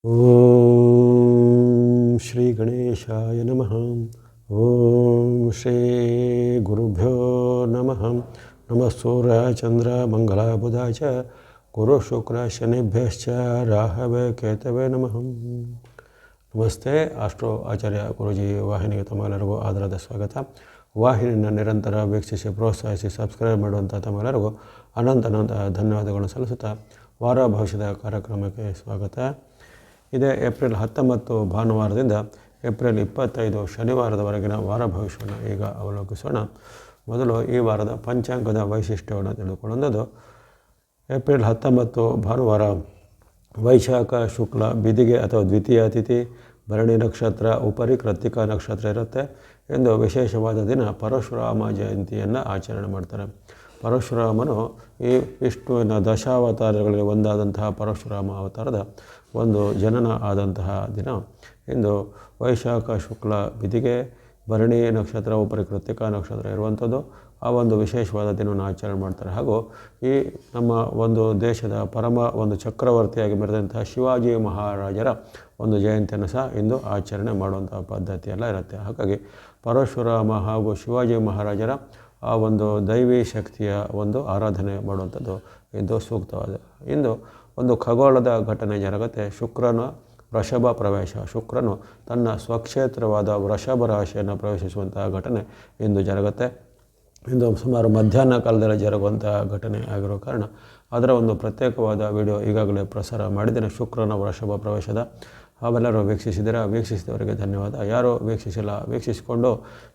ಓಂ ಶ್ರೀ ಗಣೇಶಾಯ ನಮಃ. ಓಂ ಶ್ರೀ ಗುರುಭ್ಯೋ ನಮಃ. ನಮಃ ಸೂರ್ಯ ಚಂದ್ರ ಮಂಗಳ ಬುಧ ಚ ಗುರು ಶುಕ್ರ ಶನಿಭ್ಯಶ್ಚ ರಾಹವೇ ಕೇತವೇ ನಮಃ. ನಮಸ್ತೆ. ಆಸ್ಟ್ರೋ ಆಚಾರ್ಯ ಗುರುಜಿ ವಾಹಿನಿಗೆ ತಮ್ಮೆಲ್ಲರಿಗೂ ಆದರದ ಸ್ವಾಗತ. ವಾಹಿನಿಯನ್ನು ನಿರಂತರ ವೀಕ್ಷಿಸಿ ಪ್ರೋತ್ಸಾಹಿಸಿ ಸಬ್ಸ್ಕ್ರೈಬ್ ಮಾಡುವಂಥ ತಮ್ಮೆಲ್ಲರಿಗೂ ಅನಂತ ಧನ್ಯವಾದಗಳನ್ನು ಸಲ್ಲಿಸುತ್ತಾ ವಾರ ಭವಿಷ್ಯದ ಕಾರ್ಯಕ್ರಮಕ್ಕೆ ಸ್ವಾಗತ. ಇದೇ ಏಪ್ರಿಲ್ 19 ಭಾನುವಾರದಿಂದ ಏಪ್ರಿಲ್ 25 ಶನಿವಾರದವರೆಗಿನ ವಾರ ಭವಿಷ್ಯವನ್ನು ಈಗ ಅವಲೋಕಿಸೋಣ. ಮೊದಲು ಈ ವಾರದ ಪಂಚಾಂಗದ ವೈಶಿಷ್ಟ್ಯವನ್ನು ತಿಳಿದುಕೊಳ್ಳುವುದು. ಏಪ್ರಿಲ್ 19 ಭಾನುವಾರ ವೈಶಾಖ ಶುಕ್ಲ ಬಿದಿಗೆ ಅಥವಾ ದ್ವಿತೀಯ ತಿಥಿ, ಭರಣಿ ನಕ್ಷತ್ರ, ಉಪರಿ ಕೃತ್ತಿಕಾ ನಕ್ಷತ್ರ ಇರುತ್ತೆ. ಎಂದು ವಿಶೇಷವಾದ ದಿನ ಪರಶುರಾಮ ಜಯಂತಿಯನ್ನು ಆಚರಣೆ ಮಾಡ್ತಾರೆ. ಪರಶುರಾಮನು ಈ ವಿಷ್ಣುವಿನ ದಶಾವತಾರಗಳಲ್ಲಿ ಒಂದಾದಂತಹ ಪರಶುರಾಮ ಅವತಾರದ ಒಂದು ಜನನ ಆದಂತಹ ದಿನ. ಇಂದು ವೈಶಾಖ ಶುಕ್ಲ ಬಿದಿಗೆ, ಭರಣಿ ನಕ್ಷತ್ರ, ಉಪರಿ ಕೃತ್ತಿಕಾ ನಕ್ಷತ್ರ ಇರುವಂಥದ್ದು. ಆ ಒಂದು ವಿಶೇಷವಾದ ದಿನವನ್ನು ಆಚರಣೆ ಮಾಡ್ತಾರೆ. ಹಾಗೂ ಈ ನಮ್ಮ ಒಂದು ದೇಶದ ಪರಮ ಒಂದು ಚಕ್ರವರ್ತಿಯಾಗಿ ಮೆರೆದಂತಹ ಶಿವಾಜಿ ಮಹಾರಾಜರ ಒಂದು ಜಯಂತಿಯನ್ನು ಸಹ ಇಂದು ಆಚರಣೆ ಮಾಡುವಂಥ ಪದ್ಧತಿ ಎಲ್ಲ ಇರುತ್ತೆ. ಹಾಗಾಗಿ ಪರಶುರಾಮ ಹಾಗೂ ಶಿವಾಜಿ ಮಹಾರಾಜರ ಆ ಒಂದು ದೈವಿ ಶಕ್ತಿಯ ಒಂದು ಆರಾಧನೆ ಮಾಡುವಂಥದ್ದು ಇಂದು ಸೂಕ್ತವಾದ. ಇಂದು ಒಂದು ಖಗೋಳದ ಘಟನೆ ಜರುಗುತ್ತೆ. ಶುಕ್ರನ ವೃಷಭ ಪ್ರವೇಶ. ಶುಕ್ರನು ತನ್ನ ಸ್ವಕ್ಷೇತ್ರವಾದ ವೃಷಭ ರಾಶಿಯನ್ನು ಪ್ರವೇಶಿಸುವಂತಹ ಘಟನೆ ಇಂದು ಜರುಗುತ್ತೆ. ಇಂದು ಸುಮಾರು ಮಧ್ಯಾಹ್ನ ಕಾಲದಲ್ಲಿ ಜರುಗುವಂತಹ ಘಟನೆ ಆಗಿರೋ ಕಾರಣ ಅದರ ಒಂದು ಪ್ರತ್ಯೇಕವಾದ ವಿಡಿಯೋ ಈಗಾಗಲೇ ಪ್ರಸಾರ ಮಾಡಿದ್ದೇನೆ. ಶುಕ್ರನ ವೃಷಭ ಪ್ರವೇಶದ ಅವೆಲ್ಲರೂ ವೀಕ್ಷಿಸಿದವರಿಗೆ ಧನ್ಯವಾದ. ಯಾರು ವೀಕ್ಷಿಸಿಲ್ಲ ವೀಕ್ಷಿಸಿಕೊಂಡು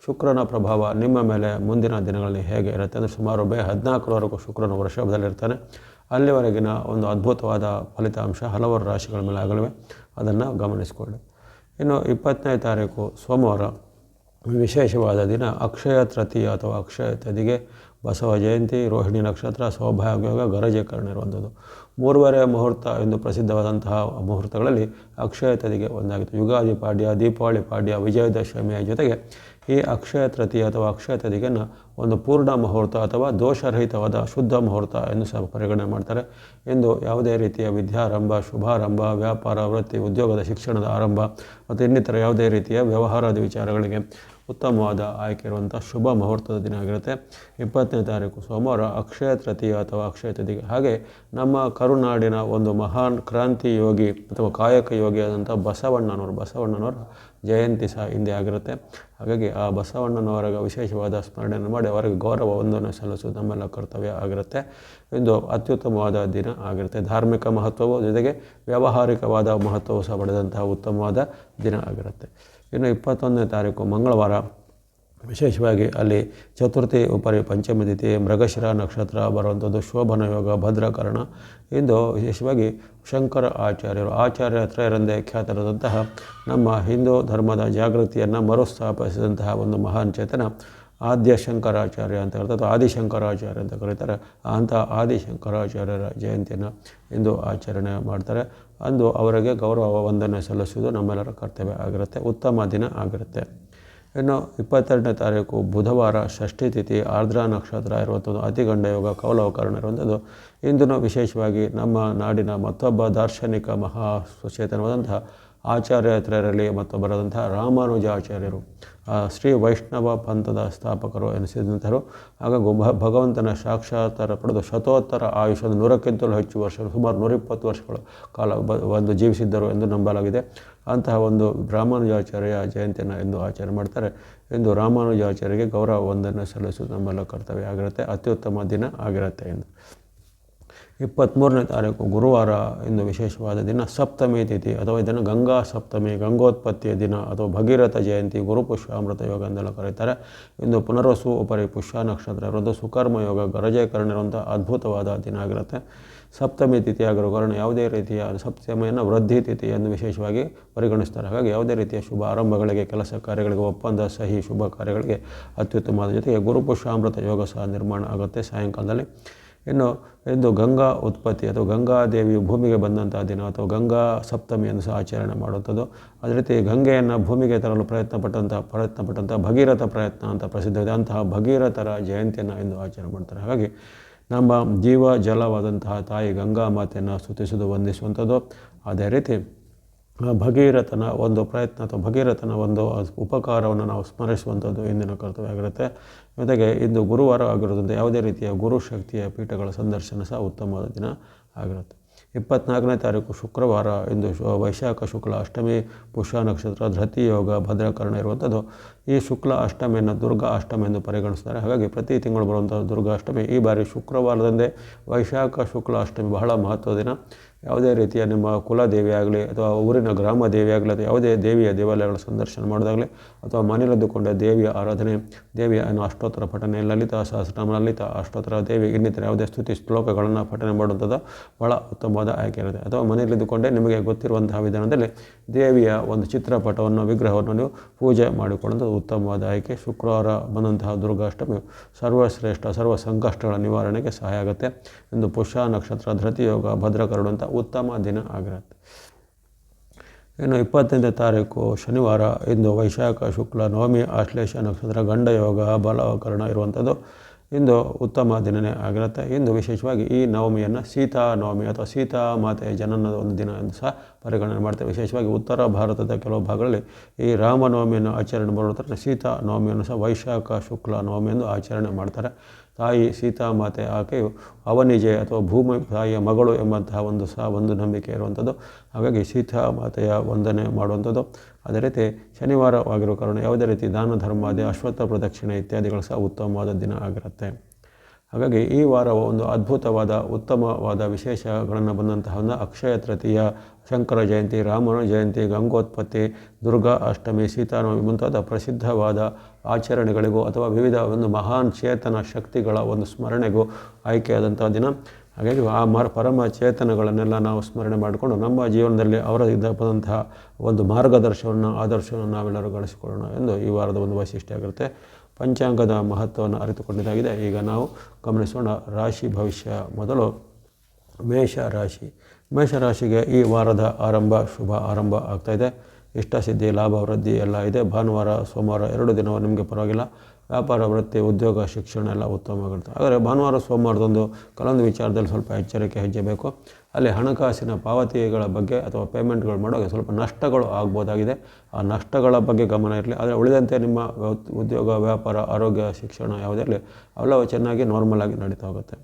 ಶುಕ್ರನ ಪ್ರಭಾವ ನಿಮ್ಮ ಮೇಲೆ ಮುಂದಿನ ದಿನಗಳಲ್ಲಿ ಹೇಗೆ ಇರುತ್ತೆ ಅಂದರೆ ಸುಮಾರು ಮೇ 14ರವರೆಗೂ ಶುಕ್ರನ ವೃಷಭದಲ್ಲಿರ್ತಾನೆ. ಅಲ್ಲಿವರೆಗಿನ ಒಂದು ಅದ್ಭುತವಾದ ಫಲಿತಾಂಶ ಹಲವಾರು ರಾಶಿಗಳ ಮೇಲೆ ಆಗಲಿವೆ. ಅದನ್ನು ಗಮನಿಸಿಕೊಳ್ಳಿ. ಇನ್ನು 20ನೇ ತಾರೀಕು ಸೋಮವಾರ ವಿಶೇಷವಾದ ದಿನ ಅಕ್ಷಯ ತೃತೀಯ ಅಥವಾ ಅಕ್ಷಯ ತಿಥಿಗೆ, ಬಸವ ಜಯಂತಿ, ರೋಹಿಣಿ ನಕ್ಷತ್ರ, ಸೌಭಾಗ್ಯಯೋಗ, ಗರಜೀಕರಣ ಇರುವಂಥದ್ದು. 3 ಮುಹೂರ್ತ ಎಂದು ಪ್ರಸಿದ್ಧವಾದಂತಹ ಮುಹೂರ್ತಗಳಲ್ಲಿ ಅಕ್ಷಯ ತಿಥಿಗೆ ಒಂದಾಗಿತ್ತು. ಯುಗಾದಿ ಪಾಡ್ಯ, ದೀಪಾವಳಿ ಪಾಡ್ಯ, ವಿಜಯದಶಮಿಯ ಜೊತೆಗೆ ಈ ಅಕ್ಷಯ ತೃತೀಯ ಅಥವಾ ಅಕ್ಷಯ ತಿಥಿಗೆಯನ್ನು ಒಂದು ಪೂರ್ಣ ಮುಹೂರ್ತ ಅಥವಾ ದೋಷರಹಿತವಾದ ಶುದ್ಧ ಮುಹೂರ್ತ ಎಂದು ಸಹ ಪರಿಗಣನೆ ಮಾಡ್ತಾರೆ. ಎಂದು ಯಾವುದೇ ರೀತಿಯ ವಿದ್ಯಾರಂಭ, ಶುಭಾರಂಭ, ವ್ಯಾಪಾರ, ವೃತ್ತಿ, ಉದ್ಯೋಗದ, ಶಿಕ್ಷಣದ ಆರಂಭ ಮತ್ತು ಇನ್ನಿತರ ಯಾವುದೇ ರೀತಿಯ ವ್ಯವಹಾರದ ವಿಚಾರಗಳಿಗೆ ಉತ್ತಮವಾದ ಆಯ್ಕೆ ಇರುವಂಥ ಶುಭ ಮುಹೂರ್ತದ ದಿನ ಆಗಿರುತ್ತೆ. 20ನೇ ತಾರೀಕು ಸೋಮವಾರ ಅಕ್ಷಯ ತೃತೀಯ ಅಥವಾ ಅಕ್ಷಯ ತಿಥಿಗೆ. ಹಾಗೆ ನಮ್ಮ ಕರುನಾಡಿನ ಒಂದು ಮಹಾನ್ ಕ್ರಾಂತಿ ಯೋಗಿ ಅಥವಾ ಕಾಯಕ ಯೋಗಿ ಆದಂಥ ಬಸವಣ್ಣನವರ ಜಯಂತಿ ಸಹ ಹಿಂದೆ ಆಗಿರುತ್ತೆ. ಹಾಗಾಗಿ ಆ ಬಸವಣ್ಣನವರಿಗೆ ವಿಶೇಷವಾದ ಸ್ಮರಣೆಯನ್ನು ಮಾಡಿ ಅವರಿಗೆ ಗೌರವ ವಂದನೆ ಸಲ್ಲಿಸುವುದು ನಮ್ಮೆಲ್ಲ ಕರ್ತವ್ಯ ಆಗಿರುತ್ತೆ. ಇಂದು ಅತ್ಯುತ್ತಮವಾದ ದಿನ ಆಗಿರುತ್ತೆ. ಧಾರ್ಮಿಕ ಮಹತ್ವವು ಜೊತೆಗೆ ವ್ಯಾವಹಾರಿಕವಾದ ಮಹತ್ವವು ಸಹ ಪಡೆದಂತಹ ಉತ್ತಮವಾದ ದಿನ ಆಗಿರುತ್ತೆ. ಇನ್ನು 21ನೇ ತಾರೀಕು ಮಂಗಳವಾರ ವಿಶೇಷವಾಗಿ ಅಲ್ಲಿ ಚತುರ್ಥಿ, ಉಪರಿ ಪಂಚಮಿ ತಿಥಿ, ಮೃಗಶಿರ ನಕ್ಷತ್ರ ಬರುವಂಥದ್ದು, ಶೋಭನ ಯೋಗ, ಭದ್ರಕರಣ. ಇಂದು ವಿಶೇಷವಾಗಿ ಶಂಕರ ಆಚಾರ್ಯರೆಂದೇ ಖ್ಯಾತರಾದಂತಹ ನಮ್ಮ ಹಿಂದೂ ಧರ್ಮದ ಜಾಗೃತಿಯನ್ನು ಮರುಸ್ಥಾಪಿಸಿದಂತಹ ಒಂದು ಮಹಾನ್ ಚೇತನ ಆದ್ಯಶಂಕರಾಚಾರ್ಯ ಅಂತ ಹೇಳ್ತಾರೆ, ಆದಿಶಂಕರಾಚಾರ್ಯ ಅಂತ ಕರೀತಾರೆ. ಅಂಥ ಆದಿಶಂಕರಾಚಾರ್ಯರ ಜಯಂತಿಯನ್ನು ಇಂದು ಆಚರಣೆ ಮಾಡ್ತಾರೆ. ಅಂದು ಅವರಿಗೆ ಗೌರವ ವಂದನೆ ಸಲ್ಲಿಸುವುದು ನಮ್ಮೆಲ್ಲರ ಕರ್ತವ್ಯ ಆಗಿರುತ್ತೆ. ಉತ್ತಮ ದಿನ ಆಗಿರುತ್ತೆ. ಇನ್ನು 22ನೇ ತಾರೀಕು ಬುಧವಾರ ಷಷ್ಠಿ ತಿಥಿ, ಆರ್ದ್ರ ನಕ್ಷತ್ರ ಇರುವಂಥದ್ದು, ಅತಿಗಂಡ ಯೋಗ, ಕೌಲವಕರಣ ಇರುವಂಥದ್ದು. ಇಂದು ವಿಶೇಷವಾಗಿ ನಮ್ಮ ನಾಡಿನ ಮತ್ತೊಬ್ಬ ದಾರ್ಶನಿಕ ಮಹಾ ಸುಚೇತನವಾದಂತಹ ಆಚಾರ್ಯರಲ್ಲಿ ಮತ್ತೊಬ್ಬರಾದಂತಹ ರಾಮಾನುಜಾಚಾರ್ಯರು ಶ್ರೀ ವೈಷ್ಣವ ಪಂಥದ ಸ್ಥಾಪಕರು ಎನಿಸಿದಂಥರು. ಹಾಗೂ ಭಗವಂತನ ಸಾಕ್ಷಾತ್ಕಾರ ಪಡೆದು ಶತೋತ್ತರ ಆಯುಷ್ಯದ 100ಕ್ಕಿಂತಲೂ ಹೆಚ್ಚು ವರ್ಷಗಳು, ಸುಮಾರು 120 ವರ್ಷಗಳು ಕಾಲ ಒಂದು ಜೀವಿಸಿದ್ದರು ಎಂದು ನಂಬಲಾಗಿದೆ. ಅಂತಹ ಒಂದು ರಾಮಾನುಜಾಚಾರ್ಯ ಜಯಂತಿಯನ್ನು ಎಂದು ಆಚರಣೆ ಮಾಡ್ತಾರೆ. ಎಂದು ರಾಮಾನುಜಾಚಾರ್ಯರಿಗೆ ಗೌರವ ವಂದನೆ ಸಲ್ಲಿಸುವುದು ನಮ್ಮೆಲ್ಲ ಕರ್ತವ್ಯ ಆಗಿರುತ್ತೆ. ಅತ್ಯುತ್ತಮ ದಿನ ಆಗಿರುತ್ತೆ. ಎಂದು 23ನೇ ತಾರೀಕು ಗುರುವಾರ ಇಂದು ವಿಶೇಷವಾದ ದಿನ ಸಪ್ತಮಿ ತಿಥಿ ಅಥವಾ ಇದನ್ನು ಗಂಗಾ ಸಪ್ತಮಿ, ಗಂಗೋತ್ಪತ್ತಿಯ ದಿನ ಅಥವಾ ಭಗೀರಥ ಜಯಂತಿ, ಗುರುಪುಷ್ಯಾಮೃತ ಯೋಗ ಎಂದೆಲ್ಲ ಕರೀತಾರೆ. ಇಂದು ಪುನರ್ವಸು, ಉಪರಿ ಪುಷ್ಯ ನಕ್ಷತ್ರ ಇರೋದು, ಸುಕರ್ಮ ಯೋಗ, ಗರಜೀಕರಣ ಇರುವಂಥ ಅದ್ಭುತವಾದ ದಿನ ಆಗಿರುತ್ತೆ. ಸಪ್ತಮಿ ತಿಥಿ ಆಗಿರೋ ಕಾರಣ ಯಾವುದೇ ರೀತಿಯ ಸಪ್ತಮಿಯನ್ನು ವೃದ್ಧಿ ತಿಥಿ ಎಂದು ವಿಶೇಷವಾಗಿ ಪರಿಗಣಿಸ್ತಾರೆ. ಹಾಗಾಗಿ ಯಾವುದೇ ರೀತಿಯ ಶುಭ ಆರಂಭಗಳಿಗೆ, ಕೆಲಸ ಕಾರ್ಯಗಳಿಗೆ, ಒಪ್ಪಂದ, ಸಹಿ, ಶುಭ ಕಾರ್ಯಗಳಿಗೆ ಅತ್ಯುತ್ತಮವಾದ ಜೊತೆಗೆ ಗುರುಪುಷ್ಯಾಮೃತ ಯೋಗ ಸಹ ನಿರ್ಮಾಣ ಆಗುತ್ತೆ ಸಾಯಂಕಾಲದಲ್ಲಿ. ಇನ್ನು ಇಂದು ಗಂಗಾ ಉತ್ಪತ್ತಿ ಅಥವಾ ಗಂಗಾದೇವಿಯು ಭೂಮಿಗೆ ಬಂದಂಥ ದಿನ ಅಥವಾ ಗಂಗಾ ಸಪ್ತಮಿಯನ್ನು ಸಹ ಆಚರಣೆ ಮಾಡುವಂಥದ್ದು. ಅದೇ ರೀತಿ ಗಂಗೆಯನ್ನು ಭೂಮಿಗೆ ತರಲು ಪ್ರಯತ್ನ ಪಟ್ಟಂಥ ಭಗೀರಥ ಪ್ರಯತ್ನ ಅಂತ ಪ್ರಸಿದ್ಧವಿದೆ. ಅಂತಹ ಭಗೀರಥರ ಜಯಂತಿಯನ್ನು ಇಂದು ಆಚರಣೆ ಮಾಡ್ತಾರೆ. ಹಾಗಾಗಿ ನಮ್ಮ ಜೀವ ಜಲವಾದಂತಹ ತಾಯಿ ಗಂಗಾ ಮಾತೆಯನ್ನು ಸ್ತುತಿಸುವುದು, ವಂದಿಸುವಂಥದ್ದು. ಅದೇ ರೀತಿ ಭಗೀರಥನ ಒಂದು ಪ್ರಯತ್ನ ಅಥವಾ ಭಗೀರಥನ ಒಂದು ಉಪಕಾರವನ್ನು ನಾವು ಸ್ಮರಿಸುವಂಥದ್ದು ಇಂದಿನ ಕರ್ತವ್ಯ ಆಗಿರುತ್ತೆ. ಜೊತೆಗೆ ಇಂದು ಗುರುವಾರ ಆಗಿರೋದ್ರಿಂದ ಯಾವುದೇ ರೀತಿಯ ಗುರುಶಕ್ತಿಯ ಪೀಠಗಳ ಸಂದರ್ಶನ ಸಹ ಉತ್ತಮವಾದ ದಿನ ಆಗಿರುತ್ತೆ. 24ನೇ ತಾರೀಕು ಶುಕ್ರವಾರ, ಇಂದು ವೈಶಾಖ ಶುಕ್ಲ ಅಷ್ಟಮಿ, ಪುಷ್ಯ ನಕ್ಷತ್ರ, ಧೃತಿ ಯೋಗ, ಭದ್ರಕರಣ ಇರುವಂಥದ್ದು. ಈ ಶುಕ್ಲ ಅಷ್ಟಮಿಯನ್ನು ದುರ್ಗಾ ಅಷ್ಟಮಿ ಎಂದು ಪರಿಗಣಿಸ್ತಾರೆ. ಹಾಗಾಗಿ ಪ್ರತಿ ತಿಂಗಳು ಬರುವಂಥ ದುರ್ಗಾಷ್ಟಮಿ ಈ ಬಾರಿ ಶುಕ್ರವಾರದಂದೇ ವೈಶಾಖ ಶುಕ್ಲ ಅಷ್ಟಮಿ ಬಹಳ ಮಹತ್ವದ ದಿನ. ಯಾವುದೇ ರೀತಿಯ ನಿಮ್ಮ ಕುಲದೇವಿ ಆಗಲಿ ಅಥವಾ ಊರಿನ ಗ್ರಾಮ ದೇವಿ ಆಗಲಿ ಅಥವಾ ಯಾವುದೇ ದೇವಿಯ ದೇವಾಲಯಗಳ ಸಂದರ್ಶನ ಮಾಡೋದಾಗಲಿ ಅಥವಾ ಮನೆಯಲ್ಲಿದ್ದುಕೊಂಡ ದೇವಿಯ ಆರಾಧನೆ, ದೇವಿಯ ಅಷ್ಟೋತ್ತರ ಪಠನೆ, ಲಲಿತಾ ಸಹಸ್ರನಾಮ, ಲಲಿತಾ ಅಷ್ಟೋತ್ತರ, ದೇವಿ ಇನ್ನಿತರ ಯಾವುದೇ ಸ್ತುತಿ ಶ್ಲೋಕಗಳನ್ನು ಪಠನೆ ಮಾಡುವಂಥದ್ದು ಭಾಳ ಉತ್ತಮವಾದ ಆಯ್ಕೆ ಇರುತ್ತೆ. ಅಥವಾ ಮನೆಯಲ್ಲಿದ್ದುಕೊಂಡೇ ನಿಮಗೆ ಗೊತ್ತಿರುವಂತಹ ವಿಧಾನದಲ್ಲಿ ದೇವಿಯ ಒಂದು ಚಿತ್ರಪಟವನ್ನು, ವಿಗ್ರಹವನ್ನು ನೀವು ಪೂಜೆ ಮಾಡಿಕೊಳ್ಳುವಂಥದ್ದು ಉತ್ತಮವಾದ ಆಯ್ಕೆ. ಶುಕ್ರವಾರ ಬಂದಂತಹ ದುರ್ಗಾಷ್ಟಮಿ ಸರ್ವಶ್ರೇಷ್ಠ, ಸರ್ವ ಸಂಕಷ್ಟಗಳ ನಿವಾರಣೆಗೆ ಸಹಾಯ ಆಗುತ್ತೆ. ಇಂದು ಪುಷ್ಯ ನಕ್ಷತ್ರ, ಧೃತಿ ಯೋಗ, ಭದ್ರಕರಣ ಅಂತ ಉತ್ತಮ ದಿನ ಆಗಿರುತ್ತೆ. ಇನ್ನು 25ನೇ ತಾರೀಕು ಶನಿವಾರ, ಇಂದು ವೈಶಾಖ ಶುಕ್ಲ ನವಮಿ, ಆಶ್ಲೇಷ ನಕ್ಷತ್ರ, ಗಂಡ ಯೋಗ, ಬಲಕರಣ ಇರುವಂಥದ್ದು. ಇಂದು ಉತ್ತಮ ದಿನವೇ ಆಗಿರುತ್ತೆ. ಇಂದು ವಿಶೇಷವಾಗಿ ಈ ನವಮಿಯನ್ನು ಸೀತಾ ನವಮಿ ಅಥವಾ ಸೀತಾ ಮಾತೆಯ ಜನನದ ಒಂದು ದಿನ ಎಂದು ಸಹ ಪರಿಗಣನೆ ಮಾಡ್ತೇವೆ. ವಿಶೇಷವಾಗಿ ಉತ್ತರ ಭಾರತದ ಕೆಲವು ಭಾಗಗಳಲ್ಲಿ ಈ ರಾಮನವಮಿಯನ್ನು ಆಚರಣೆ ಮಾಡುತ್ತಾರೆ. ಸೀತಾ ನವಮಿಯನ್ನು ಸಹ ವೈಶಾಖ ಶುಕ್ಲ ನವಮಿ ಎಂದು ಆಚರಣೆ ಮಾಡ್ತಾರೆ. ತಾಯಿ ಸೀತಾಮಾತೆ ಆಕೆಯು ಅವನಿಜೆ ಅಥವಾ ಭೂಮಿ ತಾಯಿಯ ಮಗಳು ಎಂಬಂತಹ ಒಂದು ನಂಬಿಕೆ ಇರುವಂಥದ್ದು. ಹಾಗಾಗಿ ಸೀತಾಮಾತೆಯ ವಂದನೆ ಮಾಡುವಂಥದ್ದು. ಅದೇ ರೀತಿ ಶನಿವಾರವಾಗಿರುವ ಕಾರಣ ಯಾವುದೇ ರೀತಿ ದಾನ ಧರ್ಮಾದಿ, ಅಶ್ವತ್ಥ ಪ್ರದಕ್ಷಿಣೆ ಇತ್ಯಾದಿಗಳು ಸಹ ಉತ್ತಮವಾದ ದಿನ ಆಗಿರುತ್ತೆ. ಹಾಗಾಗಿ ಈ ವಾರವು ಒಂದು ಅದ್ಭುತವಾದ ಉತ್ತಮವಾದ ವಿಶೇಷಗಳನ್ನು ಬಂದಂತಹ ಒಂದು ಅಕ್ಷಯ ತೃತೀಯ, ಶಂಕರ ಜಯಂತಿ, ರಾಮನ ಜಯಂತಿ, ಗಂಗೋತ್ಪತ್ತಿ, ದುರ್ಗಾ ಅಷ್ಟಮಿ, ಸೀತಾನವಮಿ ಮುಂತಾದ ಪ್ರಸಿದ್ಧವಾದ ಆಚರಣೆಗಳಿಗೂ ಅಥವಾ ವಿವಿಧ ಒಂದು ಮಹಾನ್ ಚೇತನ ಶಕ್ತಿಗಳ ಒಂದು ಸ್ಮರಣೆಗೂ ಆಯ್ಕೆಯಾದಂಥ ದಿನ. ಹಾಗಾಗಿ ಆ ಪರಮ ಚೇತನಗಳನ್ನೆಲ್ಲ ನಾವು ಸ್ಮರಣೆ ಮಾಡಿಕೊಂಡು ನಮ್ಮ ಜೀವನದಲ್ಲಿ ಅವರಿಂದ ಬಂದಂತಹ ಒಂದು ಮಾರ್ಗದರ್ಶನವನ್ನು, ಆದರ್ಶವನ್ನು ನಾವೆಲ್ಲರೂ ಗಳಿಸಿಕೊಳ್ಳೋಣ ಎಂದು ಈ ವಾರದ ಒಂದು ವೈಶಿಷ್ಟ್ಯ ಆಗಿರುತ್ತೆ. ಪಂಚಾಂಗದ ಮಹತ್ವವನ್ನು ಅರಿತುಕೊಂಡಿದ್ದಾಗಿದೆ. ಈಗ ನಾವು ಗಮನಿಸೋಣ ರಾಶಿ ಭವಿಷ್ಯ. ಮೊದಲು ಮೇಷರಾಶಿ. ಮೇಷರಾಶಿಗೆ ಈ ವಾರದ ಆರಂಭ ಶುಭ ಆರಂಭ ಆಗ್ತಾಯಿದೆ. ಇಷ್ಟಸಿದ್ಧಿ, ಲಾಭ, ವೃದ್ಧಿ ಎಲ್ಲ ಇದೆ. ಭಾನುವಾರ ಸೋಮವಾರ 2 ದಿನ ನಿಮಗೆ ಪರವಾಗಿಲ್ಲ. ವ್ಯಾಪಾರ, ವೃತ್ತಿ, ಉದ್ಯೋಗ, ಶಿಕ್ಷಣ ಎಲ್ಲ ಉತ್ತಮವಾಗಿರುತ್ತೆ. ಆದರೆ ಭಾನುವಾರ ಸೋಮವಾರದೊಂದು ಕೆಲವೊಂದು ವಿಚಾರದಲ್ಲಿ ಸ್ವಲ್ಪ ಎಚ್ಚರಿಕೆ ಹೆಜ್ಜೆ ಬೇಕು. ಅಲ್ಲಿ ಹಣಕಾಸಿನ ಪಾವತಿಗಳ ಬಗ್ಗೆ ಅಥವಾ ಪೇಮೆಂಟ್ಗಳು ಮಾಡುವಾಗ ಸ್ವಲ್ಪ ನಷ್ಟಗಳು ಆಗ್ಬೋದಾಗಿದೆ. ಆ ನಷ್ಟಗಳ ಬಗ್ಗೆ ಗಮನ ಇರಲಿ. ಆದರೆ ಉಳಿದಂತೆ ನಿಮ್ಮ ಉದ್ಯೋಗ, ವ್ಯಾಪಾರ, ಆರೋಗ್ಯ, ಶಿಕ್ಷಣ ಯಾವುದೇ ಇರಲಿ ಅವೆಲ್ಲವೂ ಚೆನ್ನಾಗಿ ನಾರ್ಮಲ್ ಆಗಿ ನಡೀತಾ ಹೋಗುತ್ತೆ.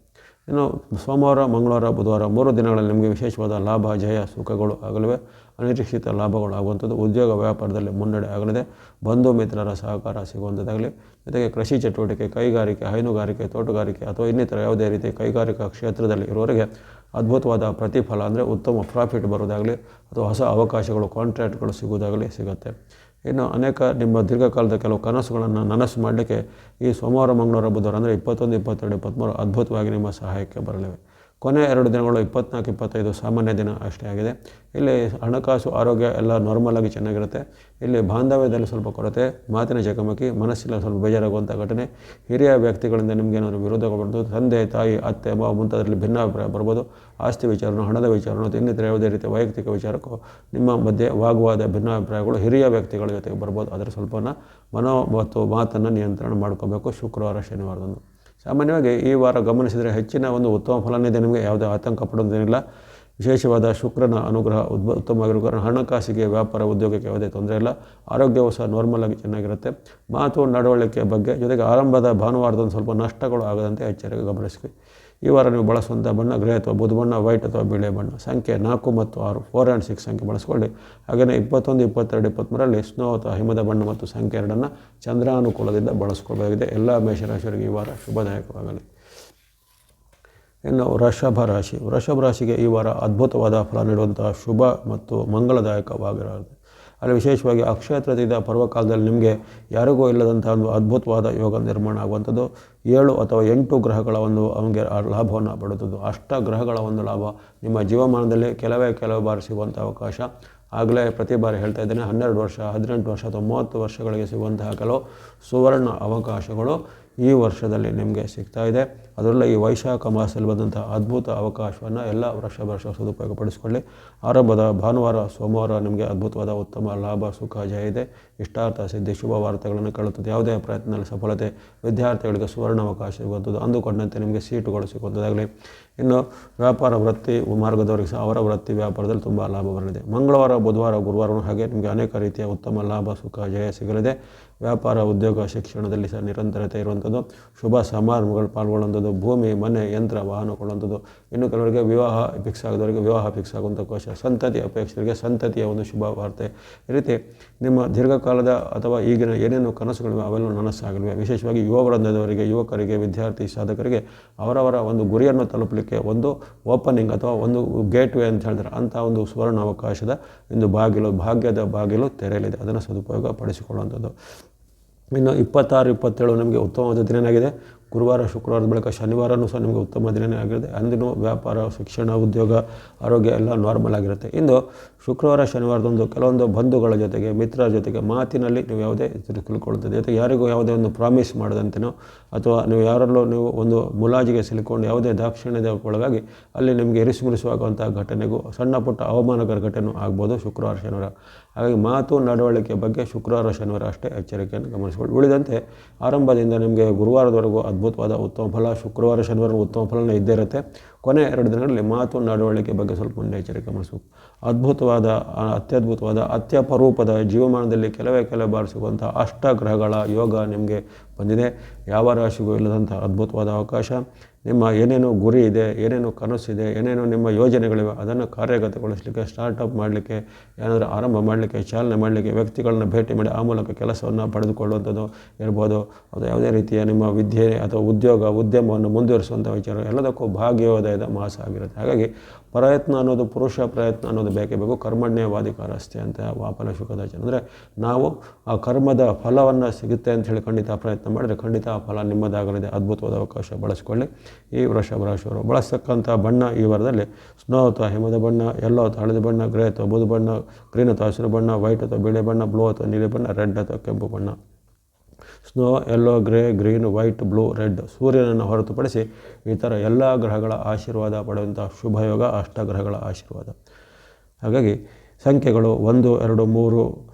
ಇನ್ನು ಸೋಮವಾರ, ಮಂಗಳವಾರ, ಬುಧವಾರ 3 ದಿನಗಳಲ್ಲಿ ನಿಮಗೆ ವಿಶೇಷವಾದ ಲಾಭ, ಜಯ, ಸುಖಗಳು ಆಗಲಿವೆ. ಅನಿರೀಕ್ಷಿತ ಲಾಭಗಳು ಆಗುವಂಥದ್ದು. ಉದ್ಯೋಗ ವ್ಯಾಪಾರದಲ್ಲಿ ಮುನ್ನಡೆ ಆಗಲಿದೆ. ಬಂಧು ಮಿತ್ರರ ಸಹಕಾರ ಸಿಗುವಂಥದ್ದಾಗಲಿ. ಜೊತೆಗೆ ಕೃಷಿ ಚಟುವಟಿಕೆ, ಕೈಗಾರಿಕೆ, ಹೈನುಗಾರಿಕೆ, ತೋಟಗಾರಿಕೆ ಅಥವಾ ಇನ್ನಿತರ ಯಾವುದೇ ರೀತಿ ಕೈಗಾರಿಕಾ ಕ್ಷೇತ್ರದಲ್ಲಿ ಇರುವವರಿಗೆ ಅದ್ಭುತವಾದ ಪ್ರತಿಫಲ ಅಂದರೆ ಉತ್ತಮ ಪ್ರಾಫಿಟ್ ಬರೋದಾಗಲಿ ಅಥವಾ ಹೊಸ ಅವಕಾಶಗಳು, ಕಾಂಟ್ರಾಕ್ಟ್ಗಳು ಸಿಗುವುದಾಗಲಿ ಸಿಗುತ್ತೆ. ಇನ್ನು ಅನೇಕ ನಿಮ್ಮ ದೀರ್ಘಕಾಲದ ಕೆಲವು ಕನಸುಗಳನ್ನು ನನಸು ಮಾಡಲಿಕ್ಕೆ ಈ ಸೋಮವಾರ, ಮಂಗಳವಾರ, ಬುಧವಾರ ಅಂದರೆ 21, 22, 23 ಅದ್ಭುತವಾಗಿ ನಿಮ್ಮ ಸಹಾಯಕ್ಕೆ ಬರಲಿವೆ. ಕೊನೆ 2 ದಿನಗಳು 24, 25 ಸಾಮಾನ್ಯ ದಿನ ಅಷ್ಟೇ ಆಗಿದೆ. ಇಲ್ಲಿ ಹಣಕಾಸು, ಆರೋಗ್ಯ ಎಲ್ಲ ನಾರ್ಮಲಾಗಿ ಚೆನ್ನಾಗಿರುತ್ತೆ. ಇಲ್ಲಿ ಬಾಂಧವ್ಯದಲ್ಲಿ ಸ್ವಲ್ಪ ಕೊರತೆ, ಮಾತಿನ ಚಕಮಕಿ, ಮನಸ್ಸಿನ ಸ್ವಲ್ಪ ಬೇಜಾರಾಗುವಂಥ ಘಟನೆ, ಹಿರಿಯ ವ್ಯಕ್ತಿಗಳಿಂದ ನಿಮಗೇನಾದರೂ ವಿರೋಧಗಳು ಬರ್ಬೋದು. ತಂದೆ, ತಾಯಿ, ಅತ್ತೆ, ಮಾವ ಮುಂತಾದರಲ್ಲಿ ಭಿನ್ನಾಭಿಪ್ರಾಯ ಬರ್ಬೋದು. ಆಸ್ತಿ ವಿಚಾರನೋ, ಹಣದ ವಿಚಾರನೋ, ಇನ್ನಿತರ ಯಾವುದೇ ರೀತಿಯ ವೈಯಕ್ತಿಕ ವಿಚಾರಕ್ಕೂ ನಿಮ್ಮ ಮಧ್ಯೆ ವಾಗ್ವಾದ, ಭಿನ್ನಾಭಿಪ್ರಾಯಗಳು ಹಿರಿಯ ವ್ಯಕ್ತಿಗಳ ಜೊತೆಗೆ ಬರ್ಬೋದು. ಅದರ ಸ್ವಲ್ಪ ಮನೋ ಮತ್ತು ಮಾತನ್ನು ನಿಯಂತ್ರಣ ಮಾಡ್ಕೋಬೇಕು ಶುಕ್ರವಾರ, ಶನಿವಾರದಂದು. ಸಾಮಾನ್ಯವಾಗಿ ಈ ವಾರ ಗಮನಿಸಿದರೆ ಹೆಚ್ಚಿನ ಒಂದು ಉತ್ತಮ ಫಲನೇ ಇದೆ. ನಿಮಗೆ ಯಾವುದೇ ಆತಂಕ ಪಡೋದೇನಿಲ್ಲ. ವಿಶೇಷವಾದ ಶುಕ್ರನ ಅನುಗ್ರಹ ಉತ್ತಮವಾಗಿರೋ ಕಾರಣ ಹಣಕಾಸಿಗೆ, ವ್ಯಾಪಾರ, ಉದ್ಯೋಗಕ್ಕೆ ಯಾವುದೇ ತೊಂದರೆ ಇಲ್ಲ. ಆರೋಗ್ಯವು ಸಹ ನಾರ್ಮಲಾಗಿ ಚೆನ್ನಾಗಿರುತ್ತೆ. ಮಾತು, ನಡವಳಿಕೆ ಬಗ್ಗೆ ಜೊತೆಗೆ ಆರಂಭದ ಭಾನುವಾರದಂದು ಸ್ವಲ್ಪ ನಷ್ಟಗಳು ಆಗದಂತೆ ಎಚ್ಚರಿಕೆ ಗಮನಿಸಿ. ಈ ವಾರ ನೀವು ಬಳಸುವಂಥ ಬಣ್ಣ ಗ್ರೇ ಅಥವಾ ಬುಧ ಬಣ್ಣ, ವೈಟ್ ಅಥವಾ ಬಿಳಿ ಬಣ್ಣ. ಸಂಖ್ಯೆ 4 ಮತ್ತು 6, 4 and 6 ಸಂಖ್ಯೆ ಬಳಸ್ಕೊಳ್ಳಿ. ಹಾಗೆಯೇ 21, 22, 23ರಲ್ಲಿ ಸ್ನೋ ಅಥವಾ ಹಿಮದ ಬಣ್ಣ ಮತ್ತು ಸಂಖ್ಯೆ 2 ಚಂದ್ರಾನುಕೂಲದಿಂದ ಬಳಸ್ಕೊಳ್ಬೇಕಾಗಿದೆ. ಎಲ್ಲ ಮೇಷರಾಶಿಯವರಿಗೆ ಈ ವಾರ ಶುಭದಾಯಕವಾಗಲಿ. ಇನ್ನು ವೃಷಭ ರಾಶಿ. ವೃಷಭ ರಾಶಿಗೆ ಈ ವಾರ ಅದ್ಭುತವಾದ ಫಲ ನೀಡುವಂತಹ ಶುಭ ಮತ್ತು ಮಂಗಳದಾಯಕವಾಗಿರೋದು. ಅಲ್ಲಿ ವಿಶೇಷವಾಗಿ ಅಕ್ಷಯ ತೃತೀಯದ ಪರ್ವಕಾಲದಲ್ಲಿ ನಿಮಗೆ ಯಾರಿಗೂ ಇಲ್ಲದಂಥ ಒಂದು ಅದ್ಭುತವಾದ ಯೋಗ ನಿರ್ಮಾಣ ಆಗುವಂಥದ್ದು. 7 ಅಥವಾ 8 ಗ್ರಹಗಳ ಒಂದು ಅವನಿಗೆ ಲಾಭವನ್ನು ಪಡೆದದ್ದು. ಅಷ್ಟ ಗ್ರಹಗಳ ಒಂದು ಲಾಭ ನಿಮ್ಮ ಜೀವಮಾನದಲ್ಲಿ ಕೆಲವು ಬಾರಿ ಸಿಗುವಂಥ ಅವಕಾಶ. ಆಗಲೇ ಪ್ರತಿ ಬಾರಿ ಹೇಳ್ತಾ ಇದ್ದೇನೆ, 12 ವರ್ಷ, 18 ವರ್ಷ ಅಥವಾ 30 ವರ್ಷಗಳಿಗೆ ಸಿಗುವಂತಹ ಕೆಲವು ಸುವರ್ಣ ಅವಕಾಶಗಳು ಈ ವರ್ಷದಲ್ಲಿ ನಿಮಗೆ ಸಿಗ್ತಾ ಇದೆ. ಅದರಲ್ಲೂ ಈ ವೈಶಾಖ ಮಾಸದಲ್ಲಿ ಬಂದಂಥ ಅದ್ಭುತ ಅವಕಾಶವನ್ನು ಎಲ್ಲ ವೃಷಭ ಸದುಪಯೋಗಪಡಿಸಿಕೊಳ್ಳಿ. ಆರಂಭದ ಭಾನುವಾರ ಸೋಮವಾರ ನಿಮಗೆ ಅದ್ಭುತವಾದ ಉತ್ತಮ ಲಾಭ, ಸುಖ, ಜಯ ಇದೆ. ಇಷ್ಟಾರ್ಥ ಸಿದ್ಧಿ, ಶುಭ ವಾರ್ತೆಗಳನ್ನು ಕೇಳುತ್ತದೆ. ಯಾವುದೇ ಪ್ರಯತ್ನದಲ್ಲಿ ಸಫಲತೆ, ವಿದ್ಯಾರ್ಥಿಗಳಿಗೆ ಸುವರ್ಣ ಅವಕಾಶ ಸಿಗುವಂಥದ್ದು, ಅಂದುಕೊಂಡಂತೆ ನಿಮಗೆ ಸೀಟುಗಳು ಸಿಗುವಂಥದ್ದಾಗಲಿ. ಇನ್ನು ವ್ಯಾಪಾರ ವೃತ್ತಿ ಮಾರ್ಗದವರಿಗೆ ಸಹ ಅವರ ವೃತ್ತಿ ವ್ಯಾಪಾರದಲ್ಲಿ ತುಂಬ ಲಾಭ ಬರಲಿದೆ. ಮಂಗಳವಾರ, ಬುಧವಾರ, ಗುರುವಾರ ಹಾಗೆ ನಿಮಗೆ ಅನೇಕ ರೀತಿಯ ಉತ್ತಮ ಲಾಭ, ಸುಖ, ಜಯ ಸಿಗಲಿದೆ. ವ್ಯಾಪಾರ, ಉದ್ಯೋಗ, ಶಿಕ್ಷಣದಲ್ಲಿ ಸಹ ನಿರಂತರತೆ ಇರುವಂಥದ್ದು, ಶುಭ ಸಮಾರಂಭಗಳು ಪಾಲ್ಗೊಳ್ಳುವಂಥದ್ದು, ಭೂಮಿ, ಮನೆ, ಯಂತ್ರ, ವಾಹನ ಕೊಳ್ಳುವಂಥದ್ದು. ಇನ್ನು ಕೆಲವರಿಗೆ ವಿವಾಹ ಫಿಕ್ಸ್ ಆಗದವರಿಗೆ ವಿವಾಹ ಫಿಕ್ಸ್ ಆಗುವಂಥ ಕೋಶ, ಸಂತತಿ ಅಪೇಕ್ಷೆಗಳಿಗೆ ಸಂತತಿಯ ಒಂದು ಶುಭ ವಾರ್ತೆ. ಈ ರೀತಿ ನಿಮ್ಮ ದೀರ್ಘಕಾಲದ ಅಥವಾ ಈಗಿನ ಏನೇನು ಕನಸುಗಳಿವೆ ಅವೆಲ್ಲ ನನಸಾಗಲಿವೆ. ವಿಶೇಷವಾಗಿ ಯುವ ವೃಂದದವರಿಗೆ, ಯುವಕರಿಗೆ, ವಿದ್ಯಾರ್ಥಿ ಸಾಧಕರಿಗೆ ಅವರವರ ಒಂದು ಗುರಿಯನ್ನು ತಲುಪಲಿಕ್ಕೆ ಒಂದು ಓಪನಿಂಗ್ ಅಥವಾ ಒಂದು ಗೇಟ್ ವೇ ಅಂತ ಹೇಳ್ತಾರೆ, ಅಂಥ ಒಂದು ಸುವರ್ಣ ಅವಕಾಶದ ಒಂದು ಬಾಗಿಲು, ಭಾಗ್ಯದ ಬಾಗಿಲು ತೆರೆಯಲಿದೆ. ಅದನ್ನು ಸದುಪಯೋಗ ಪಡಿಸಿಕೊಳ್ಳುವಂಥದ್ದು. ಇನ್ನು 26, 27 ನಮಗೆ ಉತ್ತಮವಾದ ದಿನವಾಗಿದೆ. ಗುರುವಾರ, ಶುಕ್ರವಾರದ ಬಳಿಕ ಶನಿವಾರನೂ ಸಹ ನಿಮಗೆ ಉತ್ತಮ ದಿನವೇ ಆಗಿರುತ್ತೆ. ಅಂದಿನೂ ವ್ಯಾಪಾರ, ಶಿಕ್ಷಣ, ಉದ್ಯೋಗ, ಆರೋಗ್ಯ ಎಲ್ಲ ನಾರ್ಮಲ್ ಆಗಿರುತ್ತೆ. ಇಂದು ಶುಕ್ರವಾರ, ಶನಿವಾರದಂದು ಕೆಲವೊಂದು ಬಂಧುಗಳ ಜೊತೆಗೆ, ಮಿತ್ರರ ಜೊತೆಗೆ ಮಾತಿನಲ್ಲಿ ನೀವು ಯಾವುದೇ ತಿಳ್ಕೊಳ್ತದೆ, ಜೊತೆಗೆ ಯಾರಿಗೂ ಯಾವುದೇ ಒಂದು ಪ್ರಾಮಿಸ್ ಮಾಡದಂತೆನೋ ಅಥವಾ ನೀವು ಯಾರಲ್ಲೋ ನೀವು ಒಂದು ಮುಲಾಜಿಗೆ ಸಿಲುಕೊಂಡು ಯಾವುದೇ ದಾಕ್ಷಿಣ್ಯದ ಒಳಗಾಗಿ ಅಲ್ಲಿ ನಿಮಗೆ ಇರಿಸುಮುರಿಸುವಾಗುವಂಥ ಘಟನೆಗೂ, ಸಣ್ಣ ಪುಟ್ಟ ಅವಮಾನಕರ ಘಟನೆ ಆಗ್ಬೋದು ಶುಕ್ರವಾರ, ಶನಿವಾರ. ಹಾಗಾಗಿ ಮಾತು, ನಡವಳಿಕೆ ಬಗ್ಗೆ ಶುಕ್ರವಾರ, ಶನಿವಾರ ಅಷ್ಟೇ ಎಚ್ಚರಿಕೆಯನ್ನು ಗಮನಿಸಿಕೊಳ್ಳಿ. ಉಳಿದಂತೆ ಆರಂಭದಿಂದ ನಿಮಗೆ ಗುರುವಾರದವರೆಗೂ ಅದ್ಭುತವಾದ ಉತ್ತಮ ಫಲ, ಶುಕ್ರವಾರ, ಶನಿವಾರ ಉತ್ತಮ ಫಲನೇ ಇದ್ದೇ ಇರುತ್ತೆ. ಕೊನೆ 2 ದಿನಗಳಲ್ಲಿ ಮಾತು, ನಡವಳಿಕೆ ಬಗ್ಗೆ ಸ್ವಲ್ಪ ಮುನ್ನೆಚ್ಚರಿಕೆ ಗಮನಿಸಬೇಕು. ಅದ್ಭುತವಾದ, ಅತ್ಯದ್ಭುತವಾದ, ಅತ್ಯಪರೂಪದ ಜೀವಮಾನದಲ್ಲಿ ಕೆಲವೇ ಬಾರಿ ಸಿಗುವಂಥ ಅಷ್ಟಗ್ರಹಗಳ ಯೋಗ ನಿಮಗೆ ಬಂದಿದೆ. ಯಾವ ರಾಶಿಗೂ ಇಲ್ಲದಂಥ ಅದ್ಭುತವಾದ ಅವಕಾಶ. ನಿಮ್ಮ ಏನೇನು ಗುರಿ ಇದೆ, ಏನೇನು ಕನಸಿದೆ, ಏನೇನು ನಿಮ್ಮ ಯೋಜನೆಗಳಿವೆ ಅದನ್ನು ಕಾರ್ಯಗತಗೊಳಿಸಲಿಕ್ಕೆ, ಸ್ಟಾರ್ಟಪ್ ಮಾಡಲಿಕ್ಕೆ, ಏನಾದರೂ ಆರಂಭ ಮಾಡಲಿಕ್ಕೆ, ಚಾಲನೆ ಮಾಡಲಿಕ್ಕೆ, ವ್ಯಕ್ತಿಗಳನ್ನ ಭೇಟಿ ಮಾಡಿ ಆ ಮೂಲಕ ಕೆಲಸವನ್ನು ಪಡೆದುಕೊಳ್ಳುವಂಥದ್ದು ಇರ್ಬೋದು. ಅದು ಯಾವುದೇ ರೀತಿಯ ನಿಮ್ಮ ವಿದ್ಯೆ ಅಥವಾ ಉದ್ಯೋಗ, ಉದ್ಯಮವನ್ನು ಮುಂದುವರಿಸುವಂಥ ವಿಚಾರ ಎಲ್ಲದಕ್ಕೂ ಭಾಗ್ಯೋದಯದ ಮಾಸ ಆಗಿರುತ್ತೆ. ಹಾಗಾಗಿ ಪ್ರಯತ್ನ ಅನ್ನೋದು, ಪುರುಷ ಪ್ರಯತ್ನ ಅನ್ನೋದು ಬೇಕೇ ಬೇಕು. ಕರ್ಮಣ್ಯವಾಧಿಕಾರಸ್ಥೆ ಅಂತ ವಾಪನ ಶುಕದಾಚನ. ಅಂದರೆ ನಾವು ಆ ಕರ್ಮದ ಫಲವನ್ನು ಸಿಗುತ್ತೆ ಅಂತ ಹೇಳಿ ಖಂಡಿತ ಪ್ರಯತ್ನ ಮಾಡಿದರೆ ಖಂಡಿತ ಆ ಫಲ ನಿಮ್ಮದಾಗಲಿದೆ. ಅದ್ಭುತವಾದ ಅವಕಾಶ ಬಳಸಿಕೊಳ್ಳಿ. ಈ ವೃಷಭ ರಾಶಿಯವರು ಬಳಸ್ತಕ್ಕಂಥ ಬಣ್ಣ ಈ ವಾರದಲ್ಲಿ ಸ್ನೋ ಅಥವಾ ಹಿಮದ ಬಣ್ಣ, ಯೆಲ್ಲೋ ಅಥವಾ ಹಳದಿ ಬಣ್ಣ, ಗ್ರೇ ಅಥವಾ ಬೂದು ಬಣ್ಣ, ಗ್ರೀನ್ ಅಥವಾ ಹಸಿರು ಬಣ್ಣ, ವೈಟ್ ಅಥವಾ ಬಿಳಿ ಬಣ್ಣ, ಬ್ಲೂ ಅಥವಾ ನೀಲಿ ಬಣ್ಣ, ರೆಡ್ ಅಥವಾ ಕೆಂಪು ಬಣ್ಣ. Snow, yellow, grey, green, white, blue, red. ಸೂರ್ಯನನ್ನು ಹೊರತುಪಡಿಸಿ ಈ ಥರ ಎಲ್ಲ ಗ್ರಹಗಳ ಆಶೀರ್ವಾದ ಪಡೆಯುವಂಥ ಶುಭಯೋಗ, ಅಷ್ಟಗ್ರಹಗಳ ಆಶೀರ್ವಾದ. ಹಾಗಾಗಿ ಸಂಖ್ಯೆಗಳು 1, 2, 3,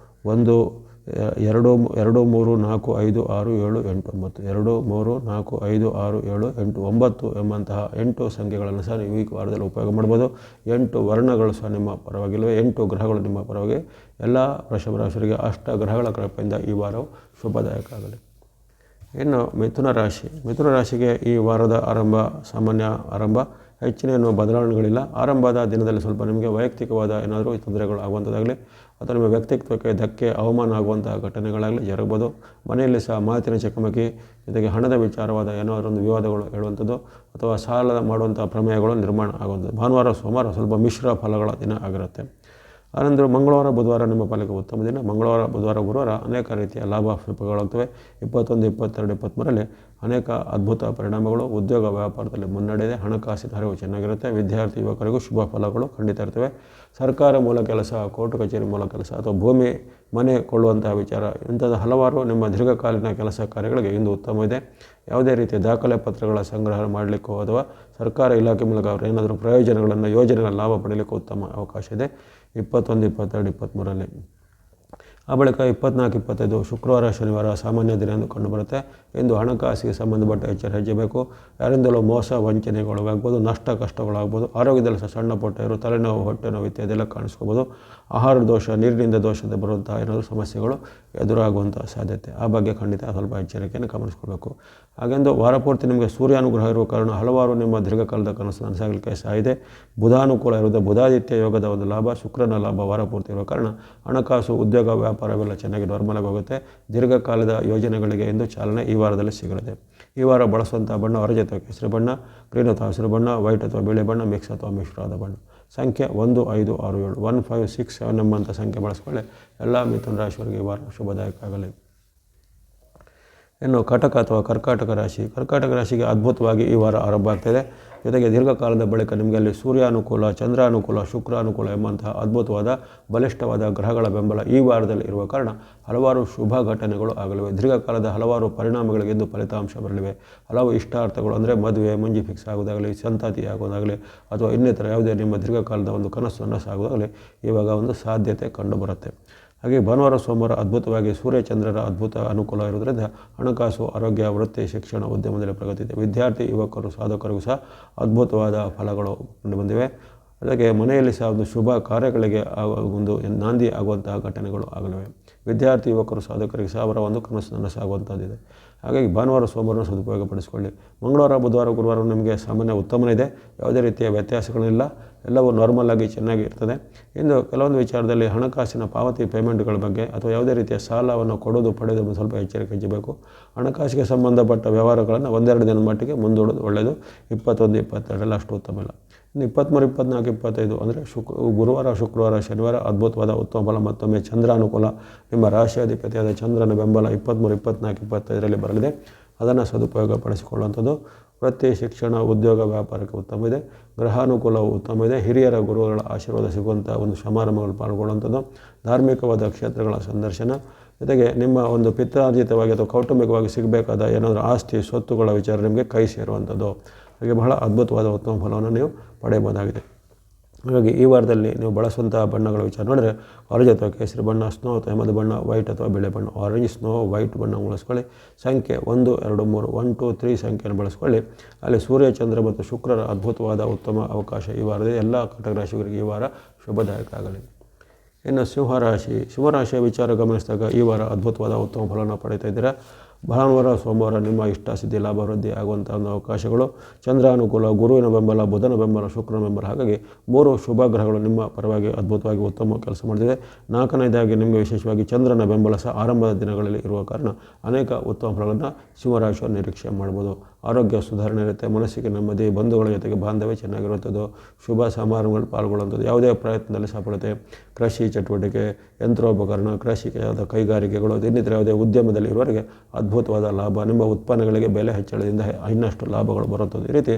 1, 2, 3, 4, 5, 6, 7, 8, 9, 2, 3, 4, 5, 6, 7, 8, 9 ಎಂಬಂತಹ 8 ಸಂಖ್ಯೆಗಳನ್ನು ಸಹ ನೀವು ಈ ವಾರದಲ್ಲಿ ಉಪಯೋಗ ಮಾಡ್ಬೋದು. 8 ವರ್ಣಗಳು ಸಹ ನಿಮ್ಮ ಪರವಾಗಿಲ್ಲವೆ, 8 ಗ್ರಹಗಳು ನಿಮ್ಮ ಪರವಾಗಿ. ಎಲ್ಲ ವೃಷಭ ರಾಶಿಯವರಿಗೆ ಅಷ್ಟಗ್ರಹಗಳ ಕೃಪೆಯಿಂದ ಈ ವಾರವು ಶುಭದಾಯಕ ಆಗಲಿ. ಇನ್ನು ಮಿಥುನ ರಾಶಿ. ಮಿಥುನ ರಾಶಿಗೆ ಈ ವಾರದ ಆರಂಭ ಸಾಮಾನ್ಯ ಆರಂಭ, ಹೆಚ್ಚಿನ ಬದಲಾವಣೆಗಳಿಲ್ಲ. ಆರಂಭದ ದಿನದಲ್ಲಿ ಸ್ವಲ್ಪ ನಿಮಗೆ ವೈಯಕ್ತಿಕವಾದ ಏನಾದರೂ ತೊಂದರೆಗಳು ಆಗುವಂಥದ್ದಾಗಲಿ ಅಥವಾ ನಿಮ್ಮ ವ್ಯಕ್ತಿತ್ವಕ್ಕೆ ಧಕ್ಕೆ, ಅವಮಾನ ಆಗುವಂಥ ಘಟನೆಗಳಾಗಲಿ ಜರುಗಬಹುದು. ಮನೆಯಲ್ಲಿ ಸಹ ಮಾತಿನ ಚಕಮಕಿ, ಜೊತೆಗೆ ಹಣದ ವಿಚಾರವಾದ ಏನಾದರೂ ಒಂದು ವಿವಾದಗಳು ಹೇಳುವಂಥದ್ದು ಅಥವಾ ಸಾಲ ಮಾಡುವಂಥ ಪ್ರಮೇಯಗಳು ನಿರ್ಮಾಣ ಆಗುವಂಥದ್ದು. ಭಾನುವಾರ, ಸೋಮವಾರ ಸ್ವಲ್ಪ ಮಿಶ್ರ ಫಲಗಳ ದಿನ ಆಗಿರುತ್ತೆ. ಆನಂತರ ಮಂಗಳವಾರ, ಬುಧವಾರ ನಿಮ್ಮ ಪಾಲಿಗೆ ಉತ್ತಮ ದಿನ. ಮಂಗಳವಾರ, ಬುಧವಾರ, ಗುರುವಾರ ಅನೇಕ ರೀತಿಯ ಲಾಭ ಫಲಗಳಾಗ್ತವೆ. 21, 22, 23ರಲ್ಲಿ ಅನೇಕ ಅದ್ಭುತ ಪರಿಣಾಮಗಳು. ಉದ್ಯೋಗ ವ್ಯಾಪಾರದಲ್ಲಿ ಮುನ್ನಡೆಯಿದೆ. ಹಣಕಾಸಿನ ಹರಿವು ಚೆನ್ನಾಗಿರುತ್ತೆ. ವಿದ್ಯಾರ್ಥಿ ಯುವಕರಿಗೂ ಶುಭ ಫಲಗಳು ಖಂಡಿತ ಇರ್ತವೆ. ಸರ್ಕಾರ ಮೂಲ ಕೆಲಸ, ಕೋರ್ಟ್ ಕಚೇರಿ ಮೂಲ ಕೆಲಸ ಅಥವಾ ಭೂಮಿ, ಮನೆ ಕೊಳ್ಳುವಂತಹ ವಿಚಾರ, ಇಂಥದ್ದು ಹಲವಾರು ನಿಮ್ಮ ದೀರ್ಘಕಾಲೀನ ಕೆಲಸ ಕಾರ್ಯಗಳಿಗೆ ಇಂದು ಉತ್ತಮ ಇದೆ. ಯಾವುದೇ ರೀತಿಯ ದಾಖಲೆ ಪತ್ರಗಳ ಸಂಗ್ರಹ ಮಾಡಲಿಕ್ಕೋ ಅಥವಾ ಸರ್ಕಾರ ಇಲಾಖೆ ಮೂಲಕ ಅವರು ಏನಾದರೂ ಪ್ರಯೋಜನಗಳನ್ನು, ಯೋಜನೆಗಳ ಲಾಭ ಪಡೆಯಲಿಕ್ಕೂ ಉತ್ತಮ ಅವಕಾಶ ಇದೆ 21, 22, 23ರಲ್ಲಿ. ಆ ಬಳಿಕ 24, 25 ಶುಕ್ರವಾರ, ಶನಿವಾರ ಸಾಮಾನ್ಯ ದಿನ ಎಂದು ಕಂಡುಬರುತ್ತೆ. ಇಂದು ಹಣಕಾಸಿಗೆ ಸಂಬಂಧಪಟ್ಟ ಹೆಜ್ಜೆ ಬೇಕು. ಯಾರಿಂದಲೂ ಮೋಸ, ವಂಚನೆಗೊಳಗಾಗ್ಬೋದು, ನಷ್ಟ ಕಷ್ಟಗಳಾಗ್ಬೋದು. ಆರೋಗ್ಯದಲ್ಲಿ ಸಹ ಸಣ್ಣ ಪುಟ್ಟ ಇರು, ತಲೆನೋವು, ಹೊಟ್ಟೆ ನೋವು ಇತ್ಯಾದೆಲ್ಲ ಕಾಣಿಸ್ಕೋಬೋದು. ಆಹಾರ ದೋಷ, ನೀರಿನಿಂದ ದೋಷದ ಬರುವಂಥ ಏನಾದರೂ ಸಮಸ್ಯೆಗಳು ಎದುರಾಗುವಂಥ ಸಾಧ್ಯತೆ. ಆ ಬಗ್ಗೆ ಖಂಡಿತ ಸ್ವಲ್ಪ ಎಚ್ಚರಿಕೆಯನ್ನು ಗಮನಿಸ್ಕೊಳ್ಬೇಕು. ಹಾಗೆಂದು ವಾರಪೂರ್ತಿ ನಿಮಗೆ ಸೂರ್ಯಾನುಗ್ರಹ ಇರುವ ಕಾರಣ ಹಲವಾರು ನಿಮ್ಮ ದೀರ್ಘಕಾಲದ ಕನಸು ನನಸಾಗಲಿಕ್ಕೆ ಸಹ ಇದೆ. ಬುಧಾನುಕೂಲ ಇರುವುದು, ಬುಧಾದಿತ್ಯ ಯೋಗದ ಒಂದು ಲಾಭ, ಶುಕ್ರನ ಲಾಭ ವಾರಪೂರ್ತಿ ಇರುವ ಕಾರಣ ಹಣಕಾಸು, ಉದ್ಯೋಗ, ವ್ಯಾಪಾರವೆಲ್ಲ ಚೆನ್ನಾಗಿ ನಾರ್ಮಲಾಗಿ ಹೋಗುತ್ತೆ. ದೀರ್ಘಕಾಲದ ಯೋಜನೆಗಳಿಗೆ ಇಂದು ಚಾಲನೆ ಈ ವಾರದಲ್ಲಿ ಸಿಗಲಿದೆ. ಈ ವಾರ ಬಳಸುವಂಥ ಬಣ್ಣ ಆರೆಂಜ್ ಅಥವಾ ಕೇಸರಿ ಬಣ್ಣ, ಗ್ರೀನ್ ಅಥವಾ ಹಸಿರು ಬಣ್ಣ, ವೈಟ್ ಅಥವಾ ಬಿಳಿ ಬಣ್ಣ, ಮಿಕ್ಸ್ ಅಥವಾ ಮಿಶ್ರವಾದ ಬಣ್ಣ. ಸಂಖ್ಯೆ 1, 5, 6, 7, 1, 5, 6, 7 ಎಂಬಂಥ ಸಂಖ್ಯೆ ಬಳಸ್ಕೊಳ್ಳಿ. ಎಲ್ಲ ಮಿಥುನ ರಾಶಿಯವರಿಗೆ ಈ ವಾರ ಶುಭದಾಯಕ ಆಗಲಿ. ಇನ್ನು ಕಟಕ ಅಥವಾ ಕರ್ಕಾಟಕ ರಾಶಿ. ಕರ್ಕಾಟಕ ರಾಶಿಗೆ ಅದ್ಭುತವಾಗಿ ಈ ವಾರ ಆರಂಭ ಆಗ್ತಾಯಿದೆ. ಜೊತೆಗೆ ದೀರ್ಘಕಾಲದ ಬಳಿಕ ನಿಮಗೆ ಅಲ್ಲಿ ಸೂರ್ಯಾನುಕೂಲ, ಚಂದ್ರಾನುಕೂಲ, ಶುಕ್ರಾನುಕೂಲ ಎಂಬಂತಹ ಅದ್ಭುತವಾದ ಬಲಿಷ್ಠವಾದ ಗ್ರಹಗಳ ಬೆಂಬಲ ಈ ವಾರದಲ್ಲಿ ಇರುವ ಕಾರಣ ಹಲವಾರು ಶುಭ ಘಟನೆಗಳು ಆಗಲಿವೆ. ದೀರ್ಘಕಾಲದ ಹಲವಾರು ಪರಿಣಾಮಗಳಿಗೆ ಇಂದು ಫಲಿತಾಂಶ ಬರಲಿವೆ. ಹಲವು ಇಷ್ಟಾರ್ಥಗಳು ಅಂದರೆ ಮದುವೆ, ಮುಂಜಿ ಫಿಕ್ಸ್ ಆಗೋದಾಗಲಿ, ಸಂತತಿ ಆಗೋದಾಗಲಿ ಅಥವಾ ಇನ್ನಿತರ ಯಾವುದೇ ನಿಮ್ಮ ದೀರ್ಘಕಾಲದ ಒಂದು ಕನಸು ನನಸಾಗೋದಾಗಲಿ ಇವಾಗ ಒಂದು ಸಾಧ್ಯತೆ ಕಂಡುಬರುತ್ತೆ. ಹಾಗೆ ಭಾನುವಾರ ಸೋಮವಾರ ಅದ್ಭುತವಾಗಿ ಸೂರ್ಯಚಂದ್ರರ ಅದ್ಭುತ ಅನುಕೂಲ ಇರುವುದರಿಂದ ಹಣಕಾಸು, ಆರೋಗ್ಯ, ವೃತ್ತಿ, ಶಿಕ್ಷಣ, ಉದ್ಯಮದಲ್ಲಿ ಪ್ರಗತಿ ಇದೆ. ವಿದ್ಯಾರ್ಥಿ, ಯುವಕರು, ಸಾಧಕರಿಗೂ ಸಹ ಅದ್ಭುತವಾದ ಫಲಗಳು ಕಂಡು ಬಂದಿವೆ. ಅದಕ್ಕೆ ಮನೆಯಲ್ಲಿ ಸಹ ಒಂದು ಶುಭ ಕಾರ್ಯಗಳಿಗೆ ಒಂದು ನಾಂದಿ ಆಗುವಂತಹ ಘಟನೆಗಳು ಆಗಲಿವೆ. ವಿದ್ಯಾರ್ಥಿ, ಯುವಕರು, ಸಾಧಕರಿಗೆ ಸಹ ಅವರ ಒಂದು ಕನಸು ನನಸಾಗುವಂಥದ್ದಿದೆ. ಹಾಗಾಗಿ ಭಾನುವಾರ ಸೋಮವಾರನ ಸದುಪಯೋಗಪಡಿಸಿಕೊಳ್ಳಿ. ಮಂಗಳವಾರ, ಬುಧವಾರ, ಗುರುವಾರ ನಿಮಗೆ ಸಾಮಾನ್ಯ ಉತ್ತಮನೇ ಇದೆ. ಯಾವುದೇ ರೀತಿಯ ವ್ಯತ್ಯಾಸಗಳಿಲ್ಲ, ಎಲ್ಲವೂ ನಾರ್ಮಲ್ ಆಗಿ ಚೆನ್ನಾಗಿ ಇರ್ತದೆ. ಇನ್ನು ಕೆಲವೊಂದು ವಿಚಾರದಲ್ಲಿ ಹಣಕಾಸಿನ ಪಾವತಿ ಪೇಮೆಂಟ್ಗಳ ಬಗ್ಗೆ ಅಥವಾ ಯಾವುದೇ ರೀತಿಯ ಸಾಲವನ್ನು ಕೊಡೋದು ಪಡೆಯೋದು ಸ್ವಲ್ಪ ಎಚ್ಚರಿಕೆ ವಹಿಸಬೇಕು. ಹಣಕಾಸಿಗೆ ಸಂಬಂಧಪಟ್ಟ ವ್ಯವಹಾರಗಳನ್ನು ಒಂದೆರಡು ದಿನದ ಮಟ್ಟಿಗೆ ಮುಂದೂಡೋದು ಒಳ್ಳೆಯದು. 21, 22 ಅಷ್ಟು ಉತ್ತಮ ಇಲ್ಲ. ಇನ್ನು 23, 24, 25 ಅಂದರೆ ಗುರುವಾರ, ಶುಕ್ರವಾರ, ಶನಿವಾರ ಅದ್ಭುತವಾದ ಉತ್ತಮ ಫಲ. ಮತ್ತೊಮ್ಮೆ ಚಂದ್ರ ಅನುಕೂಲ, ನಿಮ್ಮ ರಾಶಿಯಾಧಿಪತಿಯಾದ ಚಂದ್ರನ ಬೆಂಬಲ 23, 24, 25ರಲ್ಲಿ ಬರಲಿದೆ. ಅದನ್ನು ಸದುಪಯೋಗ ಪಡಿಸಿಕೊಳ್ಳುವಂಥದ್ದು. ವೃತ್ತಿ, ಶಿಕ್ಷಣ, ಉದ್ಯೋಗ, ವ್ಯಾಪಾರಕ್ಕೆ ಉತ್ತಮ ಇದೆ. ಗ್ರಹಾನುಕೂಲವು ಉತ್ತಮ ಇದೆ. ಹಿರಿಯರ ಗುರುಗಳ ಆಶೀರ್ವಾದ ಸಿಗುವಂಥ ಒಂದು ಸಮಾರಂಭಗಳು ಪಾಲ್ಗೊಳ್ಳುವಂಥದ್ದು. ಧಾರ್ಮಿಕವಾದ ಕ್ಷೇತ್ರಗಳ ಸಂದರ್ಶನ, ಜೊತೆಗೆ ನಿಮ್ಮ ಒಂದು ಪಿತ್ರಾರ್ಜಿತವಾಗಿ ಅಥವಾ ಕೌಟುಂಬಿಕವಾಗಿ ಸಿಗಬೇಕಾದ ಏನಾದರೂ ಆಸ್ತಿ, ಸ್ವತ್ತುಗಳ ವಿಚಾರ ನಿಮಗೆ ಕೈ ಸೇರುವಂಥದ್ದು. ಹಾಗೆ ಬಹಳ ಅದ್ಭುತವಾದ ಉತ್ತಮ ಫಲವನ್ನು ನೀವು ಪಡೆಯಬಹುದಾಗಿದೆ. ಹಾಗಾಗಿ ಈ ವಾರದಲ್ಲಿ ನೀವು ಬಳಸುವಂತಹ ಬಣ್ಣಗಳ ವಿಚಾರ ನೋಡಿದರೆ ಆರೆಂಜ್ ಅಥವಾ ಕೇಸರಿ ಬಣ್ಣ, ಸ್ನೋ ಅಥವಾ ಹಿಮದ ಬಣ್ಣ, ವೈಟ್ ಅಥವಾ ಬಿಳೆ ಬಣ್ಣ. ಆರೆಂಜ್, ಸ್ನೋ, ವೈಟ್ ಬಣ್ಣ ಬಳಸ್ಕೊಳ್ಳಿ. ಸಂಖ್ಯೆ 1, 2, 3 1, 2, 3 ಸಂಖ್ಯೆಯನ್ನು ಬಳಸ್ಕೊಳ್ಳಿ. ಅಲ್ಲಿ ಸೂರ್ಯ, ಚಂದ್ರ ಮತ್ತು ಶುಕ್ರರ ಅದ್ಭುತವಾದ ಉತ್ತಮ ಅವಕಾಶ ಈ ವಾರದಲ್ಲಿ ಎಲ್ಲ ಕಟಕ ರಾಶಿಯವರಿಗೆ ಈ ವಾರ ಶುಭದಾಯಕ ಆಗಲಿ. ಇನ್ನು ಸಿಂಹರಾಶಿಯ ವಿಚಾರ ಗಮನಿಸಿದಾಗ ಈ ವಾರ ಅದ್ಭುತವಾದ ಉತ್ತಮ ಫಲವನ್ನು ಪಡೀತಾ ಇದ್ದೀರಾ. ಭಾನುವಾರ, ಸೋಮವಾರ ನಿಮ್ಮ ಇಷ್ಟಾಸಿದ್ಧಿ, ಲಾಭ, ವೃದ್ಧಿ ಆಗುವಂಥ ಒಂದು ಅವಕಾಶಗಳು. ಚಂದ್ರ ಅನುಕೂಲ, ಗುರುವಿನ ಬೆಂಬಲ, ಬುಧನ ಬೆಂಬಲ, ಶುಕ್ರನ ಬೆಂಬಲ. ಹಾಗಾಗಿ 3 ಶುಭ ಗ್ರಹಗಳು ನಿಮ್ಮ ಪರವಾಗಿ ಅದ್ಭುತವಾಗಿ ಉತ್ತಮ ಕೆಲಸ ಮಾಡಿದೆ. 4ನೇದಾಗಿ ನಿಮಗೆ ವಿಶೇಷವಾಗಿ ಚಂದ್ರನ ಬೆಂಬಲ ಸಹ ಆರಂಭದ ದಿನಗಳಲ್ಲಿ ಇರುವ ಕಾರಣ ಅನೇಕ ಉತ್ತಮ ಫಲಗಳನ್ನು ಸಿಂಹರಾಶಿಯವರು ನಿರೀಕ್ಷೆ ಮಾಡ್ಬೋದು. ಆರೋಗ್ಯ ಸುಧಾರಣೆ ಇರುತ್ತೆ, ಮನಸ್ಸಿಗೆ ನೆಮ್ಮದಿ, ಬಂಧುಗಳ ಜೊತೆಗೆ ಬಾಂಧವ್ಯ ಚೆನ್ನಾಗಿರುವಂಥದ್ದು, ಶುಭ ಸಮಾರಂಭಗಳು ಪಾಲ್ಗೊಳ್ಳುವಂಥದ್ದು, ಯಾವುದೇ ಪ್ರಯತ್ನದಲ್ಲಿ ಸಫಲತೆ. ಕೃಷಿ ಚಟುವಟಿಕೆ, ಯಂತ್ರೋಪಕರಣ, ಕೃಷಿಯಾದ ಕೈಗಾರಿಕೆಗಳು, ಇನ್ನಿತರ ಯಾವುದೇ ಉದ್ಯಮದಲ್ಲಿ ಇರುವವರಿಗೆ ಅದ್ಭುತವಾದ ಲಾಭ. ನಿಮ್ಮ ಉತ್ಪನ್ನಗಳಿಗೆ ಬೆಲೆ ಹೆಚ್ಚಳದಿಂದ ಇನ್ನಷ್ಟು ಲಾಭಗಳು ಬರುತ್ತದೆ. ಈ ರೀತಿ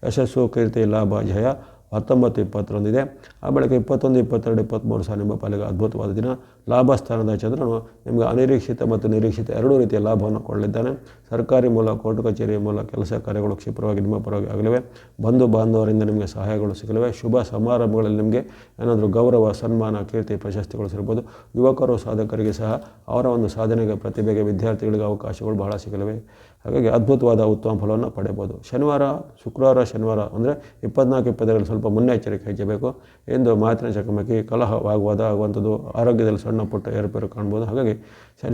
ಯಶಸ್ಸು, ಕೀರ್ತಿ, ಲಾಭ, ಜಯ 19, 21 ಇದೆ. ಆ ಬಳಿಕ 21, 22, 23 ಸಹ ನಿಮ್ಮ ಪಾಲಿಗೆ ಅದ್ಭುತವಾದ ದಿನ. ಲಾಭ ಸ್ಥಾನದ ಚಂದ್ರನು ನಿಮಗೆ ಅನಿರೀಕ್ಷಿತ ಮತ್ತು ನಿರೀಕ್ಷಿತ ಎರಡೂ ರೀತಿಯ ಲಾಭವನ್ನು ಕೊಡಲಿದ್ದಾನೆ. ಸರ್ಕಾರಿ ಮೂಲ, ಕೋರ್ಟ್ ಕಚೇರಿಯ ಮೂಲ ಕೆಲಸ ಕಾರ್ಯಗಳು ಕ್ಷಿಪ್ರವಾಗಿ ನಿಮ್ಮ ಪರವಾಗಿ ಆಗಲಿವೆ. ಬಂಧು ಬಾಂಧವರಿಂದ ನಿಮಗೆ ಸಹಾಯಗಳು ಸಿಗಲಿವೆ. ಶುಭ ಸಮಾರಂಭಗಳಲ್ಲಿ ನಿಮಗೆ ಏನಾದರೂ ಗೌರವ, ಸನ್ಮಾನ, ಕೀರ್ತಿ, ಪ್ರಶಸ್ತಿಗಳು ಸಿಗಬಹುದು. ಯುವಕರು, ಸಾಧಕರಿಗೆ ಸಹ ಅವರ ಒಂದು ಸಾಧನೆಗೆ, ಪ್ರತಿಭೆಗೆ, ವಿದ್ಯಾರ್ಥಿಗಳಿಗೆ ಅವಕಾಶಗಳು ಬಹಳ ಸಿಗಲಿವೆ. ಹಾಗಾಗಿ ಅದ್ಭುತವಾದ ಉತ್ತಮ ಫಲವನ್ನು ಪಡೆಯಬಹುದು. ಶುಕ್ರವಾರ, ಶನಿವಾರ ಅಂದರೆ 24, 25ರಲ್ಲಿ ಸ್ವಲ್ಪ ಮುನ್ನೆಚ್ಚರಿಕೆ ವಹಿಸಬೇಕು. ಎಂದು ಮಾತಿನ ಚಕಮಕಿ, ಕಲಹ, ವಾಗ್ವಾದ ಆಗುವಂಥದ್ದು, ಆರೋಗ್ಯದಲ್ಲಿ ಸಣ್ಣ ಪುಟ್ಟ ಏರುಪೇರು ಕಾಣ್ಬೋದು. ಹಾಗಾಗಿ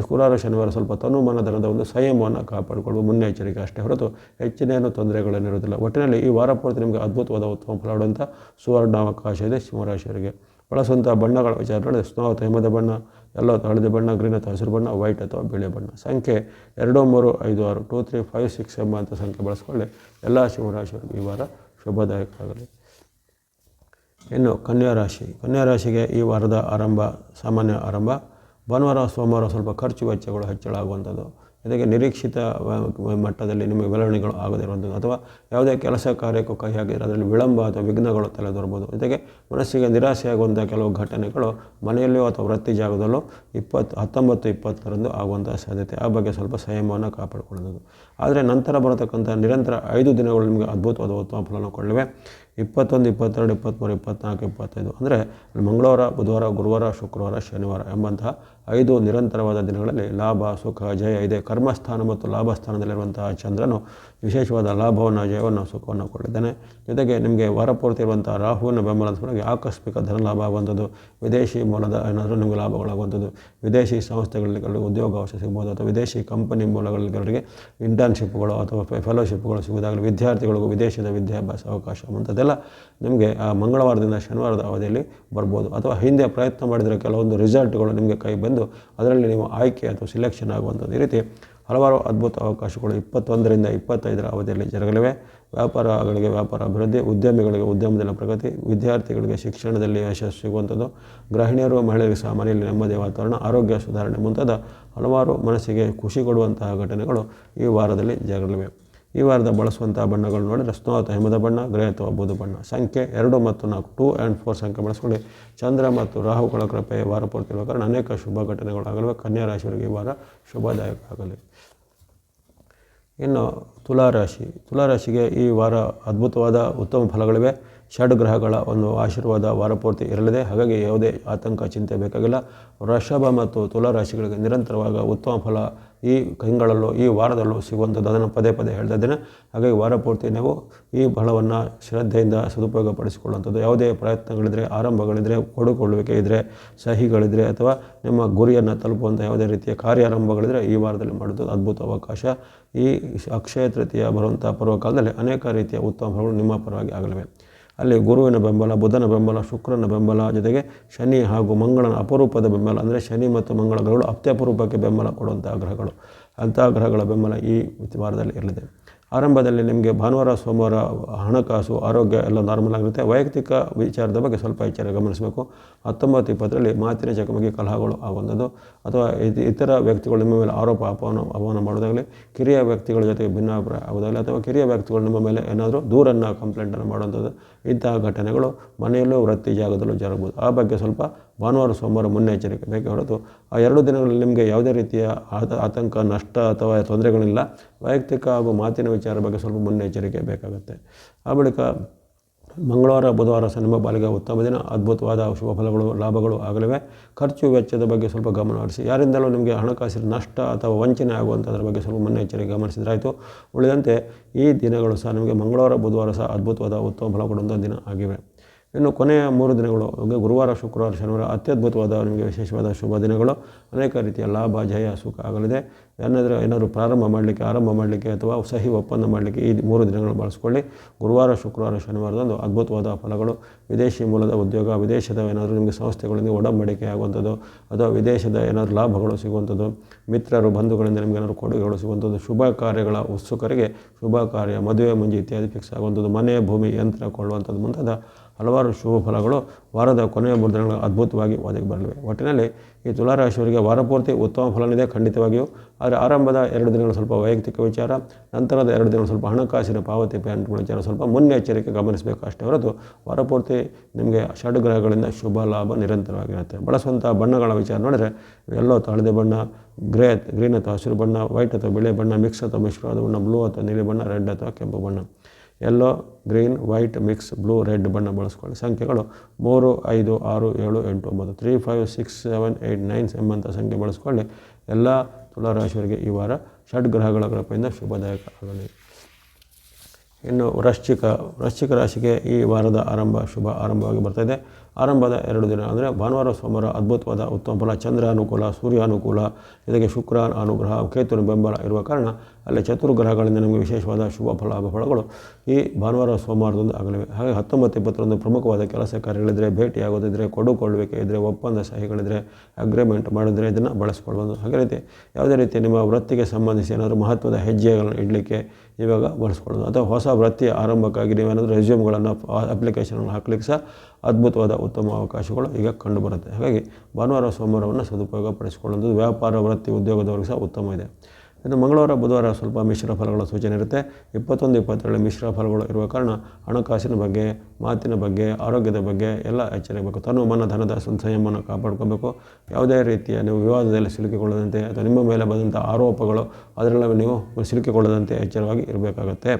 ಶುಕ್ರವಾರ, ಶನಿವಾರ ಸ್ವಲ್ಪ ತನುಮನಧನದ ಒಂದು ಸಂಯಮವನ್ನು ಕಾಪಾಡಿಕೊಳ್ಳುವ ಮುನ್ನೆಚ್ಚರಿಕೆ ಅಷ್ಟೇ ಹೊರತು ಹೆಚ್ಚಿನೇನು ತೊಂದರೆಗಳೇನಿರೋದಿಲ್ಲ. ಒಟ್ಟಿನಲ್ಲಿ ಈ ವಾರ ಪೂರ್ತಿ ನಿಮಗೆ ಅದ್ಭುತವಾದ ಉತ್ತಮ ಫಲ ಪಡೆಯುವಂಥ ಸುವರ್ಣಾವಕಾಶ ಇದೆ ಸಿಂಹರಾಶಿಯವರಿಗೆ. ಬಳಸುವಂಥ ಬಣ್ಣಗಳ ವಿಚಾರ ನೋಡಿ, ಸ್ನೋ ಅಥವಾ ಹಿಮದ ಬಣ್ಣ, ಯೆಲ್ಲೋ ಅಥವಾ ಹಳದಿ ಬಣ್ಣ, ಗ್ರೀನ್ ಅಥವಾ ಹಸಿರು ಬಣ್ಣ, ವೈಟ್ ಅಥವಾ ಬಿಳಿ ಬಣ್ಣ. ಸಂಖ್ಯೆ 2, 3, 5, 6 2, 3, 5, 6 ಎಂಬಂಥ ಸಂಖ್ಯೆ ಬಳಸ್ಕೊಳ್ಳಿ. ಎಲ್ಲ ಸಿಂಹರಾಶಿಯವರಿಗೆ ಈ ವಾರ ಶುಭದಾಯಕ ಆಗಲಿ. ಇನ್ನು ಕನ್ಯಾ ರಾಶಿಗೆ ಈ ವಾರದ ಸಾಮಾನ್ಯ ಆರಂಭ. ಭಾನುವಾರ, ಸೋಮವಾರ ಸ್ವಲ್ಪ ಖರ್ಚು ವೆಚ್ಚಗಳು ಹೆಚ್ಚಳ ಆಗುವಂಥದ್ದು, ಜೊತೆಗೆ ನಿರೀಕ್ಷಿತ ಮಟ್ಟದಲ್ಲಿ ನಿಮಗೆ ಬೆಳವಣಿಗೆಗಳು ಆಗದಿರುವಂಥದ್ದು, ಅಥವಾ ಯಾವುದೇ ಕೆಲಸ ಕಾರ್ಯಕ್ಕೂ ಕೈ ಹಾಕಿದರೆ ಅದರಲ್ಲಿ ವಿಳಂಬ ಅಥವಾ ವಿಘ್ನಗಳು ತಲೆದೋರ್ಬೋದು. ಜೊತೆಗೆ ಮನಸ್ಸಿಗೆ ನಿರಾಸೆಯಾಗುವಂಥ ಕೆಲವು ಘಟನೆಗಳು ಮನೆಯಲ್ಲಿಯೋ ಅಥವಾ ವೃತ್ತಿ ಜಾಗದಲ್ಲೋ 19, 20ರಂದು ಆಗುವಂಥ ಸಾಧ್ಯತೆ. ಆ ಬಗ್ಗೆ ಸ್ವಲ್ಪ ಸಂಯಮವನ್ನು ಕಾಪಾಡಿಕೊಳ್ಳೋದು. ಆದರೆ ನಂತರ ಬರತಕ್ಕಂಥ ನಿರಂತರ 5 ದಿನಗಳು ನಿಮಗೆ ಅದ್ಭುತವಾದ ಉತ್ತಮ ಫಲವನ್ನು ಕೊಡಲಿವೆ. 21, 22, 23, 24, 25 ಅಂದರೆ ಮಂಗಳವಾರ, ಬುಧವಾರ, ಗುರುವಾರ, ಶುಕ್ರವಾರ, ಶನಿವಾರ ಎಂಬಂತಹ 5 ನಿರಂತರವಾದ ದಿನಗಳಲ್ಲಿ ಲಾಭ, ಸುಖ, ಜಯ ಇದೆ. ಕರ್ಮಸ್ಥಾನ ಮತ್ತು ಲಾಭಸ್ಥಾನದಲ್ಲಿರುವಂತಹ ಚಂದ್ರನು ವಿಶೇಷವಾದ ಲಾಭವನ್ನು, ಜಯವನ್ನು, ಸುಖವನ್ನು ಕೊಟ್ಟಿದ್ದಾನೆ. ಜೊತೆಗೆ ನಿಮಗೆ ವಾರಪೂರ್ತಿ ಇರುವಂಥ ರಾಹುವಿನ ಬೆಂಬಲದ ಸಲುವಾಗಿ ಆಕಸ್ಮಿಕ ಧನ ಲಾಭ ಆಗುವಂಥದ್ದು, ವಿದೇಶಿ ಮೂಲದ ಏನಾದರೂ ನಿಮಗೆ ಲಾಭಗಳಾಗುವಂಥದ್ದು, ವಿದೇಶಿ ಸಂಸ್ಥೆಗಳಲ್ಲಿ ಉದ್ಯೋಗಾವಕಾಶ ಸಿಗ್ಬೋದು, ಅಥವಾ ವಿದೇಶಿ ಕಂಪನಿ ಮೂಲಗಳಿಗೆ ಇಂಟರ್ನ್ಶಿಪ್ಗಳು ಅಥವಾ ಫೆಲೋಶಿಪ್ಗಳು ಸಿಗುವುದಾಗಲಿ, ವಿದ್ಯಾರ್ಥಿಗಳಿಗೂ ವಿದೇಶದ ವಿದ್ಯಾಭ್ಯಾಸ ಅವಕಾಶ ಅಂಥದ್ದೆಲ್ಲ ನಿಮಗೆ ಆ ಮಂಗಳವಾರದಿಂದ ಶನಿವಾರದ ಅವಧಿಯಲ್ಲಿ ಬರ್ಬೋದು. ಅಥವಾ ಹಿಂದೆ ಪ್ರಯತ್ನ ಮಾಡಿದರೆ ಕೆಲವೊಂದು ರಿಸಲ್ಟ್ಗಳು ನಿಮಗೆ ಕೈ ಬಂದು ಅದರಲ್ಲಿ ನೀವು ಆಯ್ಕೆ ಅಥವಾ ಸಿಲೆಕ್ಷನ್ ಆಗುವಂಥದ್ದು. ಈ ರೀತಿ ಹಲವಾರು ಅದ್ಭುತ ಅವಕಾಶಗಳು 21ರಿಂದ 25ರ ಅವಧಿಯಲ್ಲಿ ಜರಗಲಿವೆ. ವ್ಯಾಪಾರಗಳಿಗೆ ವ್ಯಾಪಾರ ಅಭಿವೃದ್ಧಿ, ಉದ್ಯಮಿಗಳಿಗೆ ಉದ್ಯಮದಲ್ಲಿ ಪ್ರಗತಿ, ವಿದ್ಯಾರ್ಥಿಗಳಿಗೆ ಶಿಕ್ಷಣದಲ್ಲಿ ಯಶಸ್ಸು ಸಿಗುವಂಥದ್ದು, ಗೃಹಿಣಿಯರು, ಮಹಿಳೆಯರಿಗೆ ಸಹ ಮನೆಯಲ್ಲಿ ನೆಮ್ಮದಿಯ ವಾತಾವರಣ, ಆರೋಗ್ಯ ಸುಧಾರಣೆ ಮುಂತಾದ ಹಲವಾರು ಮನಸ್ಸಿಗೆ ಖುಷಿ ಕೊಡುವಂತಹ ಘಟನೆಗಳು ಈ ವಾರದಲ್ಲಿ ಜರಗಲಿವೆ. ಈ ವಾರದ ಬಳಸುವಂತಹ ಬಣ್ಣಗಳು ನೋಡಿದರೆ ಸ್ನೋ ಅಥವಾ ಹಿಮದ ಬಣ್ಣ, ಗ್ರೇ ಅಥವಾ ಬೂದು ಬಣ್ಣ. ಸಂಖ್ಯೆ 2 ಮತ್ತು 4 2 and 4 ಸಂಖ್ಯೆ ಬಳಸ್ಕೊಳ್ಳಿ. ಚಂದ್ರ ಮತ್ತು ರಾಹುಗಳ ಕೃಪೆ ವಾರ ಪೂರ್ತಿ ಇರುವ ಕಾರಣ ಅನೇಕ ಶುಭ ಘಟನೆಗಳು ಆಗಲಿವೆ. ಕನ್ಯಾ ರಾಶಿಯವರಿಗೆ ಈ ವಾರ ಶುಭದಾಯಕ ಆಗಲಿ. ಇನ್ನು ತುಲಾರಾಶಿಗೆ ಈ ವಾರ ಅದ್ಭುತವಾದ ಉತ್ತಮ ಫಲಗಳಿವೆ. ಷಡ್ಗ್ರಹಗಳ ಒಂದು ಆಶೀರ್ವಾದ ವಾರಪೂರ್ತಿ ಇರಲಿದೆ. ಹಾಗಾಗಿ ಯಾವುದೇ ಆತಂಕ ಚಿಂತೆ ಬೇಕಾಗಿಲ್ಲ. ವೃಷಭ ಮತ್ತು ತುಲಾ ರಾಶಿಗಳಿಗೆ ನಿರಂತರವಾಗಿ ಉತ್ತಮ ಫಲ ಈ ತಿಂಗಳಲ್ಲೂ ಈ ವಾರದಲ್ಲೂ ಸಿಗುವಂಥದ್ದು, ಅದನ್ನು ಪದೇ ಪದೇ ಹೇಳ್ತಾ ಇದ್ದೇನೆ. ಹಾಗಾಗಿ ವಾರಪೂರ್ತಿ ನೀವು ಈ ಫಲವನ್ನು ಶ್ರದ್ಧೆಯಿಂದ ಸದುಪಯೋಗಪಡಿಸಿಕೊಳ್ಳುವಂಥದ್ದು. ಯಾವುದೇ ಪ್ರಯತ್ನಗಳಿದ್ದರೆ, ಆರಂಭಗಳಿದ್ದರೆ, ಕೊಡುಕೊಳ್ಳುವಿಕೆ ಇದ್ದರೆ, ಸಹಿಗಳಿದ್ದರೆ ಅಥವಾ ನಿಮ್ಮ ಗುರಿಯನ್ನು ತಲುಪುವಂಥ ಯಾವುದೇ ರೀತಿಯ ಕಾರ್ಯಾರಂಭಗಳಿದ್ದರೆ ಈ ವಾರದಲ್ಲಿ ಮಾಡೋದು ಅದ್ಭುತ ಅವಕಾಶ. ಈ ಅಕ್ಷಯ ತೃತೀಯ ಬರುವಂಥ ಪರ್ವಕಾಲದಲ್ಲಿ ಅನೇಕ ರೀತಿಯ ಉತ್ತಮ ಫಲಗಳು ನಿಮ್ಮ ಪರವಾಗಿ ಆಗಲಿವೆ. ಅಲ್ಲಿ ಗುರುವಿನ ಬೆಂಬಲ, ಬುಧನ ಬೆಂಬಲ, ಶುಕ್ರನ ಬೆಂಬಲ, ಜೊತೆಗೆ ಶನಿ ಹಾಗೂ ಮಂಗಳನ ಅಪರೂಪದ ಬೆಂಬಲ, ಅಂದರೆ ಶನಿ ಮತ್ತು ಮಂಗಳ ಗ್ರಹಗಳು ಅತ್ಯಪರೂಪಕ್ಕೆ ಬೆಂಬಲ ಕೊಡುವಂಥ ಗ್ರಹಗಳು, ಅಂಥ ಗ್ರಹಗಳ ಬೆಂಬಲ ಈ ವಾರದಲ್ಲಿ ಇರಲಿದೆ. ಆರಂಭದಲ್ಲಿ ನಿಮಗೆ ಭಾನುವಾರ, ಸೋಮವಾರ ಹಣಕಾಸು, ಆರೋಗ್ಯ ಎಲ್ಲ ನಾರ್ಮಲ್ ಆಗಿರುತ್ತೆ. ವೈಯಕ್ತಿಕ ವಿಚಾರದ ಬಗ್ಗೆ ಸ್ವಲ್ಪ ಎಚ್ಚರ ಗಮನಿಸಬೇಕು. 19-20ರಲ್ಲಿ ಮಾತಿನ ಚಕಮಕಿ ಕಲಹಗಳು ಆಗುವಂಥದ್ದು ಅಥವಾ ಇತರ ವ್ಯಕ್ತಿಗಳು ನಿಮ್ಮ ಮೇಲೆ ಆರೋಪ ಅಪಮಾನ ಮಾಡೋದಾಗಲಿ, ಕಿರಿಯ ವ್ಯಕ್ತಿಗಳ ಜೊತೆಗೆ ಭಿನ್ನಾಭಿಪ್ರಾಯ ಆಗೋದಾಗಲಿ ಅಥವಾ ಕಿರಿಯ ವ್ಯಕ್ತಿಗಳು ನಿಮ್ಮ ಮೇಲೆ ಏನಾದರೂ ದೂರನ್ನು ಕಂಪ್ಲೇಂಟನ್ನು ಮಾಡುವಂಥದ್ದು, ಇಂತಹ ಘಟನೆಗಳು ಮನೆಯಲ್ಲೂ ವೃತ್ತಿ ಜಾಗದಲ್ಲೂ ಜರಗಬಹುದು. ಆ ಬಗ್ಗೆ ಸ್ವಲ್ಪ ಭಾನುವಾರ, ಸೋಮವಾರ ಮುನ್ನೆಚ್ಚರಿಕೆ ಬೇಕೇ ಹೊರತು ಆ 2 ದಿನಗಳಲ್ಲಿ ನಿಮಗೆ ಯಾವುದೇ ರೀತಿಯ ಆತಂಕ, ನಷ್ಟ ಅಥವಾ ತೊಂದರೆಗಳಿಲ್ಲ. ವೈಯಕ್ತಿಕ ಹಾಗೂ ಮಾತಿನ ವಿಚಾರ ಬಗ್ಗೆ ಸ್ವಲ್ಪ ಮುನ್ನೆಚ್ಚರಿಕೆ ಬೇಕಾಗುತ್ತೆ. ಆ ಬಳಿಕ ಮಂಗಳವಾರ, ಬುಧವಾರ ನಿಮ್ಮ ಪಾಲಿಗೆ ಉತ್ತಮ ದಿನ. ಅದ್ಭುತವಾದ ಶುಭ ಫಲಗಳು, ಲಾಭಗಳು ಆಗಲಿವೆ. ಖರ್ಚು ವೆಚ್ಚದ ಬಗ್ಗೆ ಸ್ವಲ್ಪ ಗಮನ ಹರಿಸಿ. ಯಾರಿಂದಲೂ ನಿಮಗೆ ಹಣಕಾಸಿನ ನಷ್ಟ ಅಥವಾ ವಂಚನೆ ಆಗುವಂಥದ್ರ ಬಗ್ಗೆ ಸ್ವಲ್ಪ ಮುನ್ನೆಚ್ಚರಿಕೆ ಗಮನಿಸಿದ್ರಾಯಿತು. ಉಳಿದಂತೆ ಈ ದಿನಗಳು ಸಹ ನಿಮಗೆ ಮಂಗಳವಾರ, ಬುಧವಾರ ಸಹ ಅದ್ಭುತವಾದ ಉತ್ತಮ ಫಲ ಕೊಡುವಂಥ ದಿನ ಆಗಿವೆ. ಇನ್ನು ಕೊನೆಯ 3 ದಿನಗಳು ಗುರುವಾರ, ಶುಕ್ರವಾರ, ಶನಿವಾರ ಅತ್ಯದ್ಭುತವಾದ ನಿಮಗೆ ವಿಶೇಷವಾದ ಶುಭ ದಿನಗಳು. ಅನೇಕ ರೀತಿಯ ಲಾಭ, ಜಯ, ಸುಖ ಆಗಲಿದೆ. ಏನಾದರೂ ಆರಂಭ ಮಾಡಲಿಕ್ಕೆ ಅಥವಾ ಸಹಿ ಒಪ್ಪಂದ ಮಾಡಲಿಕ್ಕೆ ಈ 3 ದಿನಗಳು ಬಳಸ್ಕೊಳ್ಳಿ. ಗುರುವಾರ, ಶುಕ್ರವಾರ, ಶನಿವಾರದಂದು ಅದ್ಭುತವಾದ ಫಲಗಳು. ವಿದೇಶಿ ಮೂಲದ ಉದ್ಯೋಗ, ವಿದೇಶದ ಏನಾದರೂ ನಿಮಗೆ ಸಂಸ್ಥೆಗಳಿಂದ ಒಡಂಬಡಿಕೆ ಆಗುವಂಥದ್ದು ಅಥವಾ ವಿದೇಶದ ಏನಾದರೂ ಲಾಭಗಳು ಸಿಗುವಂಥದ್ದು, ಮಿತ್ರರು, ಬಂಧುಗಳಿಂದ ನಿಮಗೆ ಏನಾದರೂ ಕೊಡುಗೆಗಳು ಸಿಗುವಂಥದ್ದು, ಶುಭ ಕಾರ್ಯಗಳ ಉತ್ಸುಕರಿಗೆ ಶುಭ ಕಾರ್ಯ, ಮದುವೆ ಮುಂಜಿ ಇತ್ಯಾದಿ ಫಿಕ್ಸ್ ಆಗುವಂಥದ್ದು, ಮನೆ, ಭೂಮಿ, ಯಂತ್ರ ಕೊಳ್ಳುವಂಥದ್ದು ಮುಂತಾದ ಹಲವಾರು ಶುಭ ಫಲಗಳು ವಾರದ ಕೊನೆಯ 3 ದಿನಗಳು ಅದ್ಭುತವಾಗಿ ಒದಗಿ ಬರಲಿವೆ. ಒಟ್ಟಿನಲ್ಲಿ ಈ ತುಲಾರಾಶಿಯವರಿಗೆ ವಾರಪೂರ್ತಿ ಉತ್ತಮ ಫಲನಿದೆ ಖಂಡಿತವಾಗಿಯೂ. ಆದರೆ ಆರಂಭದ 2 ದಿನಗಳು ಸ್ವಲ್ಪ ವೈಯಕ್ತಿಕ ವಿಚಾರ, ನಂತರದ 2 ದಿನಗಳು ಸ್ವಲ್ಪ ಹಣಕಾಸಿನ ಪಾವತಿ ಪೇಮೆಂಟ್ಗಳ ವಿಚಾರ ಸ್ವಲ್ಪ ಮುನ್ನೆಚ್ಚರಿಕೆ ಗಮನಿಸಬೇಕು ಅಷ್ಟೇ ಹೊರತು ವಾರಪೂರ್ತಿ ನಿಮಗೆ ಷಡ್ಗ್ರಹಗಳಿಂದ ಶುಭ ಲಾಭ ನಿರಂತರವಾಗಿರುತ್ತೆ. ಬಳಸುವಂಥ ಬಣ್ಣಗಳ ವಿಚಾರ ನೋಡಿದರೆ ಎಲ್ಲೋ ಹಳದಿ ಬಣ್ಣ, ಗ್ರೀನ್ ಅಥವಾ ಹಸಿರು ಬಣ್ಣ, ವೈಟ್ ಅಥವಾ ಬಿಳಿ ಬಣ್ಣ, ಮಿಕ್ಸ್ ಅಥವಾ ಮಿಶ್ರವಾದ ಬಣ್ಣ, ಬ್ಲೂ ಅಥವಾ ನೀಲಿ ಬಣ್ಣ, ರೆಡ್ ಅಥವಾ ಕೆಂಪು ಬಣ್ಣ, yellow, green, white, mix, blue, red ಬಣ್ಣ ಬಳಸ್ಕೊಳ್ಳಿ. ಸಂಖ್ಯೆಗಳು 3, 5, 6, 7, 8, 9, 3, 5, 6, 7, 8, 9 ಎಂಬಂಥ ಸಂಖ್ಯೆ ಬಳಸ್ಕೊಳ್ಳಿ. ಎಲ್ಲ ತುಲಾರಾಶಿಯವರಿಗೆ ಈ ವಾರ ಷಡ್ಗ್ರಹಗಳ ಕೃಪೆಯಿಂದ ಶುಭದಾಯಕ ಆಗಲಿ. ಇನ್ನು ವೃಶ್ಚಿಕ ರಾಶಿಗೆ ಈ ವಾರದ ಶುಭ ಆರಂಭವಾಗಿ ಬರ್ತಾಯಿದೆ. ಆರಂಭದ 2 ದಿನ ಅಂದರೆ ಭಾನುವಾರ, ಸೋಮವಾರ ಅದ್ಭುತವಾದ ಉತ್ತಮ ಫಲ. ಚಂದ್ರ ಅನುಕೂಲ, ಸೂರ್ಯ ಅನುಕೂಲ, ಜೊತೆಗೆ ಶುಕ್ರ ಅನುಗ್ರಹ, ಕೇತುವಿನ ಬೆಂಬಲ ಇರುವ ಕಾರಣ ಅಲ್ಲಿ ಚತುರ್ಗ್ರಹಗಳಿಂದ ನಮಗೆ ವಿಶೇಷವಾದ ಶುಭ ಫಲಗಳು ಈ ಭಾನುವಾರ, ಸೋಮವಾರದಂದು ಆಗಲಿವೆ. ಹಾಗೆ 19-20ರಂದು ಪ್ರಮುಖವಾದ ಕೆಲಸ ಕಾರ್ಯಗಳಿದ್ದರೆ, ಭೇಟಿಯಾಗೋದಿದ್ದರೆ, ಕೊಡುಕೊಳ್ಳುವಿಕೆ ಇದ್ದರೆ, ಒಪ್ಪಂದ ಸಹಿಗಳಿದ್ದರೆ, ಅಗ್ರಿಮೆಂಟ್ ಮಾಡಿದ್ರೆ ಇದನ್ನು ಬಳಸ್ಕೊಳ್ಬೋದು. ಹಾಗೆ ರೀತಿ ಯಾವುದೇ ರೀತಿ ನಿಮ್ಮ ವೃತ್ತಿಗೆ ಸಂಬಂಧಿಸಿ ಏನಾದರೂ ಮಹತ್ವದ ಹೆಜ್ಜೆಗಳನ್ನು ಇಡಲಿಕ್ಕೆ ಇವಾಗ ಬಳಸ್ಕೊಳ್ಳೋದು ಅಥವಾ ಹೊಸ ವೃತ್ತಿಯ ಆರಂಭಕ್ಕಾಗಿ ನೀವೇನಾದರೂ ರೆಸ್ಯೂಮ್ಗಳನ್ನು, ಅಪ್ಲಿಕೇಶನ್ಗಳನ್ನು ಹಾಕಲಿಕ್ಕೆ ಸಹ ಅದ್ಭುತವಾದ ಉತ್ತಮ ಅವಕಾಶಗಳು ಈಗ ಕಂಡುಬರುತ್ತೆ. ಹಾಗಾಗಿ ಭಾನುವಾರ, ಸೋಮವಾರವನ್ನು ಸದುಪಯೋಗ ಪಡಿಸಿಕೊಳ್ಳುವಂಥದ್ದು ವ್ಯಾಪಾರ, ವೃತ್ತಿ, ಉದ್ಯೋಗದವರಿಗೆ ಸಹ ಉತ್ತಮ ಇದೆ. ಇನ್ನು ಮಂಗಳವಾರ, ಬುಧವಾರ ಸ್ವಲ್ಪ ಮಿಶ್ರ ಫಲಗಳ ಸೂಚನೆ ಇರುತ್ತೆ. 21-22 ಮಿಶ್ರ ಫಲಗಳು ಇರುವ ಕಾರಣ ಹಣಕಾಸಿನ ಬಗ್ಗೆ, ಮಾತಿನ ಬಗ್ಗೆ, ಆರೋಗ್ಯದ ಬಗ್ಗೆ ಎಲ್ಲ ಎಚ್ಚರಿಸಬೇಕು. ತನು ಮನ ಧನದ ಸಂಯಮವನ್ನು ಕಾಪಾಡ್ಕೋಬೇಕು. ಯಾವುದೇ ರೀತಿಯ ನೀವು ವಿವಾದದಲ್ಲಿ ಸಿಲುಕಿಕೊಳ್ಳದಂತೆ ಅಥವಾ ನಿಮ್ಮ ಮೇಲೆ ಬಂದಂಥ ಆರೋಪಗಳು ಅದರಲ್ಲಿ ನೀವು ಸಿಲುಕಿಕೊಳ್ಳದಂತೆ ಎಚ್ಚರವಾಗಿ ಇರಬೇಕಾಗತ್ತೆ.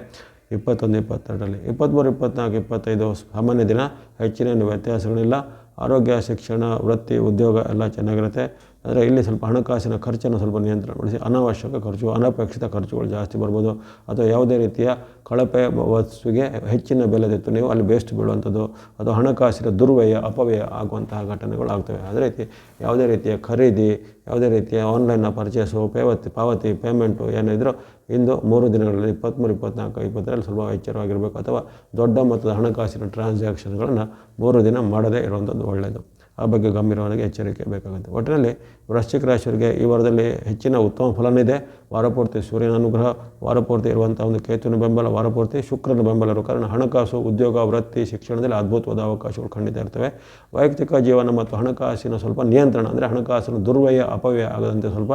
21-22ರಲ್ಲಿ 23, 24, 25 ಸಾಮಾನ್ಯ ದಿನ, ಹೆಚ್ಚಿನ ವ್ಯತ್ಯಾಸಗಳಿಲ್ಲ. ಆರೋಗ್ಯ, ಶಿಕ್ಷಣ, ವೃತ್ತಿ, ಉದ್ಯೋಗ ಎಲ್ಲ ಚೆನ್ನಾಗಿರುತ್ತೆ. ಆದರೆ ಇಲ್ಲಿ ಸ್ವಲ್ಪ ಹಣಕಾಸಿನ ಖರ್ಚನ್ನು ಸ್ವಲ್ಪ ನಿಯಂತ್ರಣಗೊಳಿಸಿ. ಅನಾವಶ್ಯಕ ಖರ್ಚು, ಅನಪೇಕ್ಷಿತ ಖರ್ಚುಗಳು ಜಾಸ್ತಿ ಬರ್ಬೋದು ಅಥವಾ ಯಾವುದೇ ರೀತಿಯ ಕಳಪೆ ವಸ್ತುವಿಗೆ ಹೆಚ್ಚಿನ ಬೆಲೆ ತೆತ್ತು ನೀವು ಅಲ್ಲಿ ಬೇಸ್ಟ್ ಬೀಳುವಂಥದ್ದು ಅಥವಾ ಹಣಕಾಸಿನ ದುರ್ವ್ಯಯ, ಅಪವ್ಯಯ ಆಗುವಂತಹ ಘಟನೆಗಳು ಆಗ್ತವೆ. ಅದೇ ರೀತಿ ಯಾವುದೇ ರೀತಿಯ ಖರೀದಿ, ಯಾವುದೇ ರೀತಿಯ ಆನ್ಲೈನ್ನ ಪರ್ಚೇಸು, ಪಾವತಿ ಪೇಮೆಂಟು ಏನಿದ್ರು ಇಂದು 3 ದಿನಗಳಲ್ಲಿ 23, 24, 25ರಲ್ಲಿ ಸ್ವಲ್ಪ ಎಚ್ಚರವಾಗಿರಬೇಕು ಅಥವಾ ದೊಡ್ಡ ಮೊತ್ತದ ಹಣಕಾಸಿನ ಟ್ರಾನ್ಸಾಕ್ಷನ್ಗಳನ್ನು 3 ದಿನ ಮಾಡದೇ ಇರುವಂಥದ್ದು ಒಳ್ಳೆಯದು. ಆ ಬಗ್ಗೆ ಗಂಭೀರವಾಗಿ ಎಚ್ಚರಿಕೆ ಬೇಕಾಗುತ್ತೆ. ಒಟ್ಟಿನಲ್ಲಿ ವೃಶ್ಚಿಕ ರಾಶಿಯವರಿಗೆ ಈ ವಾರದಲ್ಲಿ ಹೆಚ್ಚಿನ ಉತ್ತಮ ಫಲನಿದೆ. ವಾರಪೂರ್ತಿ ಸೂರ್ಯನ ಅನುಗ್ರಹ, ವಾರಪೂರ್ತಿ ಇರುವಂಥ ಒಂದು ಕೇತುವಿನ ಬೆಂಬಲ, ವಾರಪೂರ್ತಿ ಶುಕ್ರನ ಬೆಂಬಲ ಇರೋ ಕಾರಣ ಹಣಕಾಸು, ಉದ್ಯೋಗ, ವೃತ್ತಿ, ಶಿಕ್ಷಣದಲ್ಲಿ ಅದ್ಭುತವಾದ ಅವಕಾಶಗಳು ಖಂಡಿತ ಇರ್ತವೆ. ವೈಯಕ್ತಿಕ ಜೀವನ ಮತ್ತು ಹಣಕಾಸಿನ ಸ್ವಲ್ಪ ನಿಯಂತ್ರಣ ಅಂದರೆ ಹಣಕಾಸಿನ ದುರ್ವ್ಯಯ, ಅಪವ್ಯಯ ಆಗದಂತೆ ಸ್ವಲ್ಪ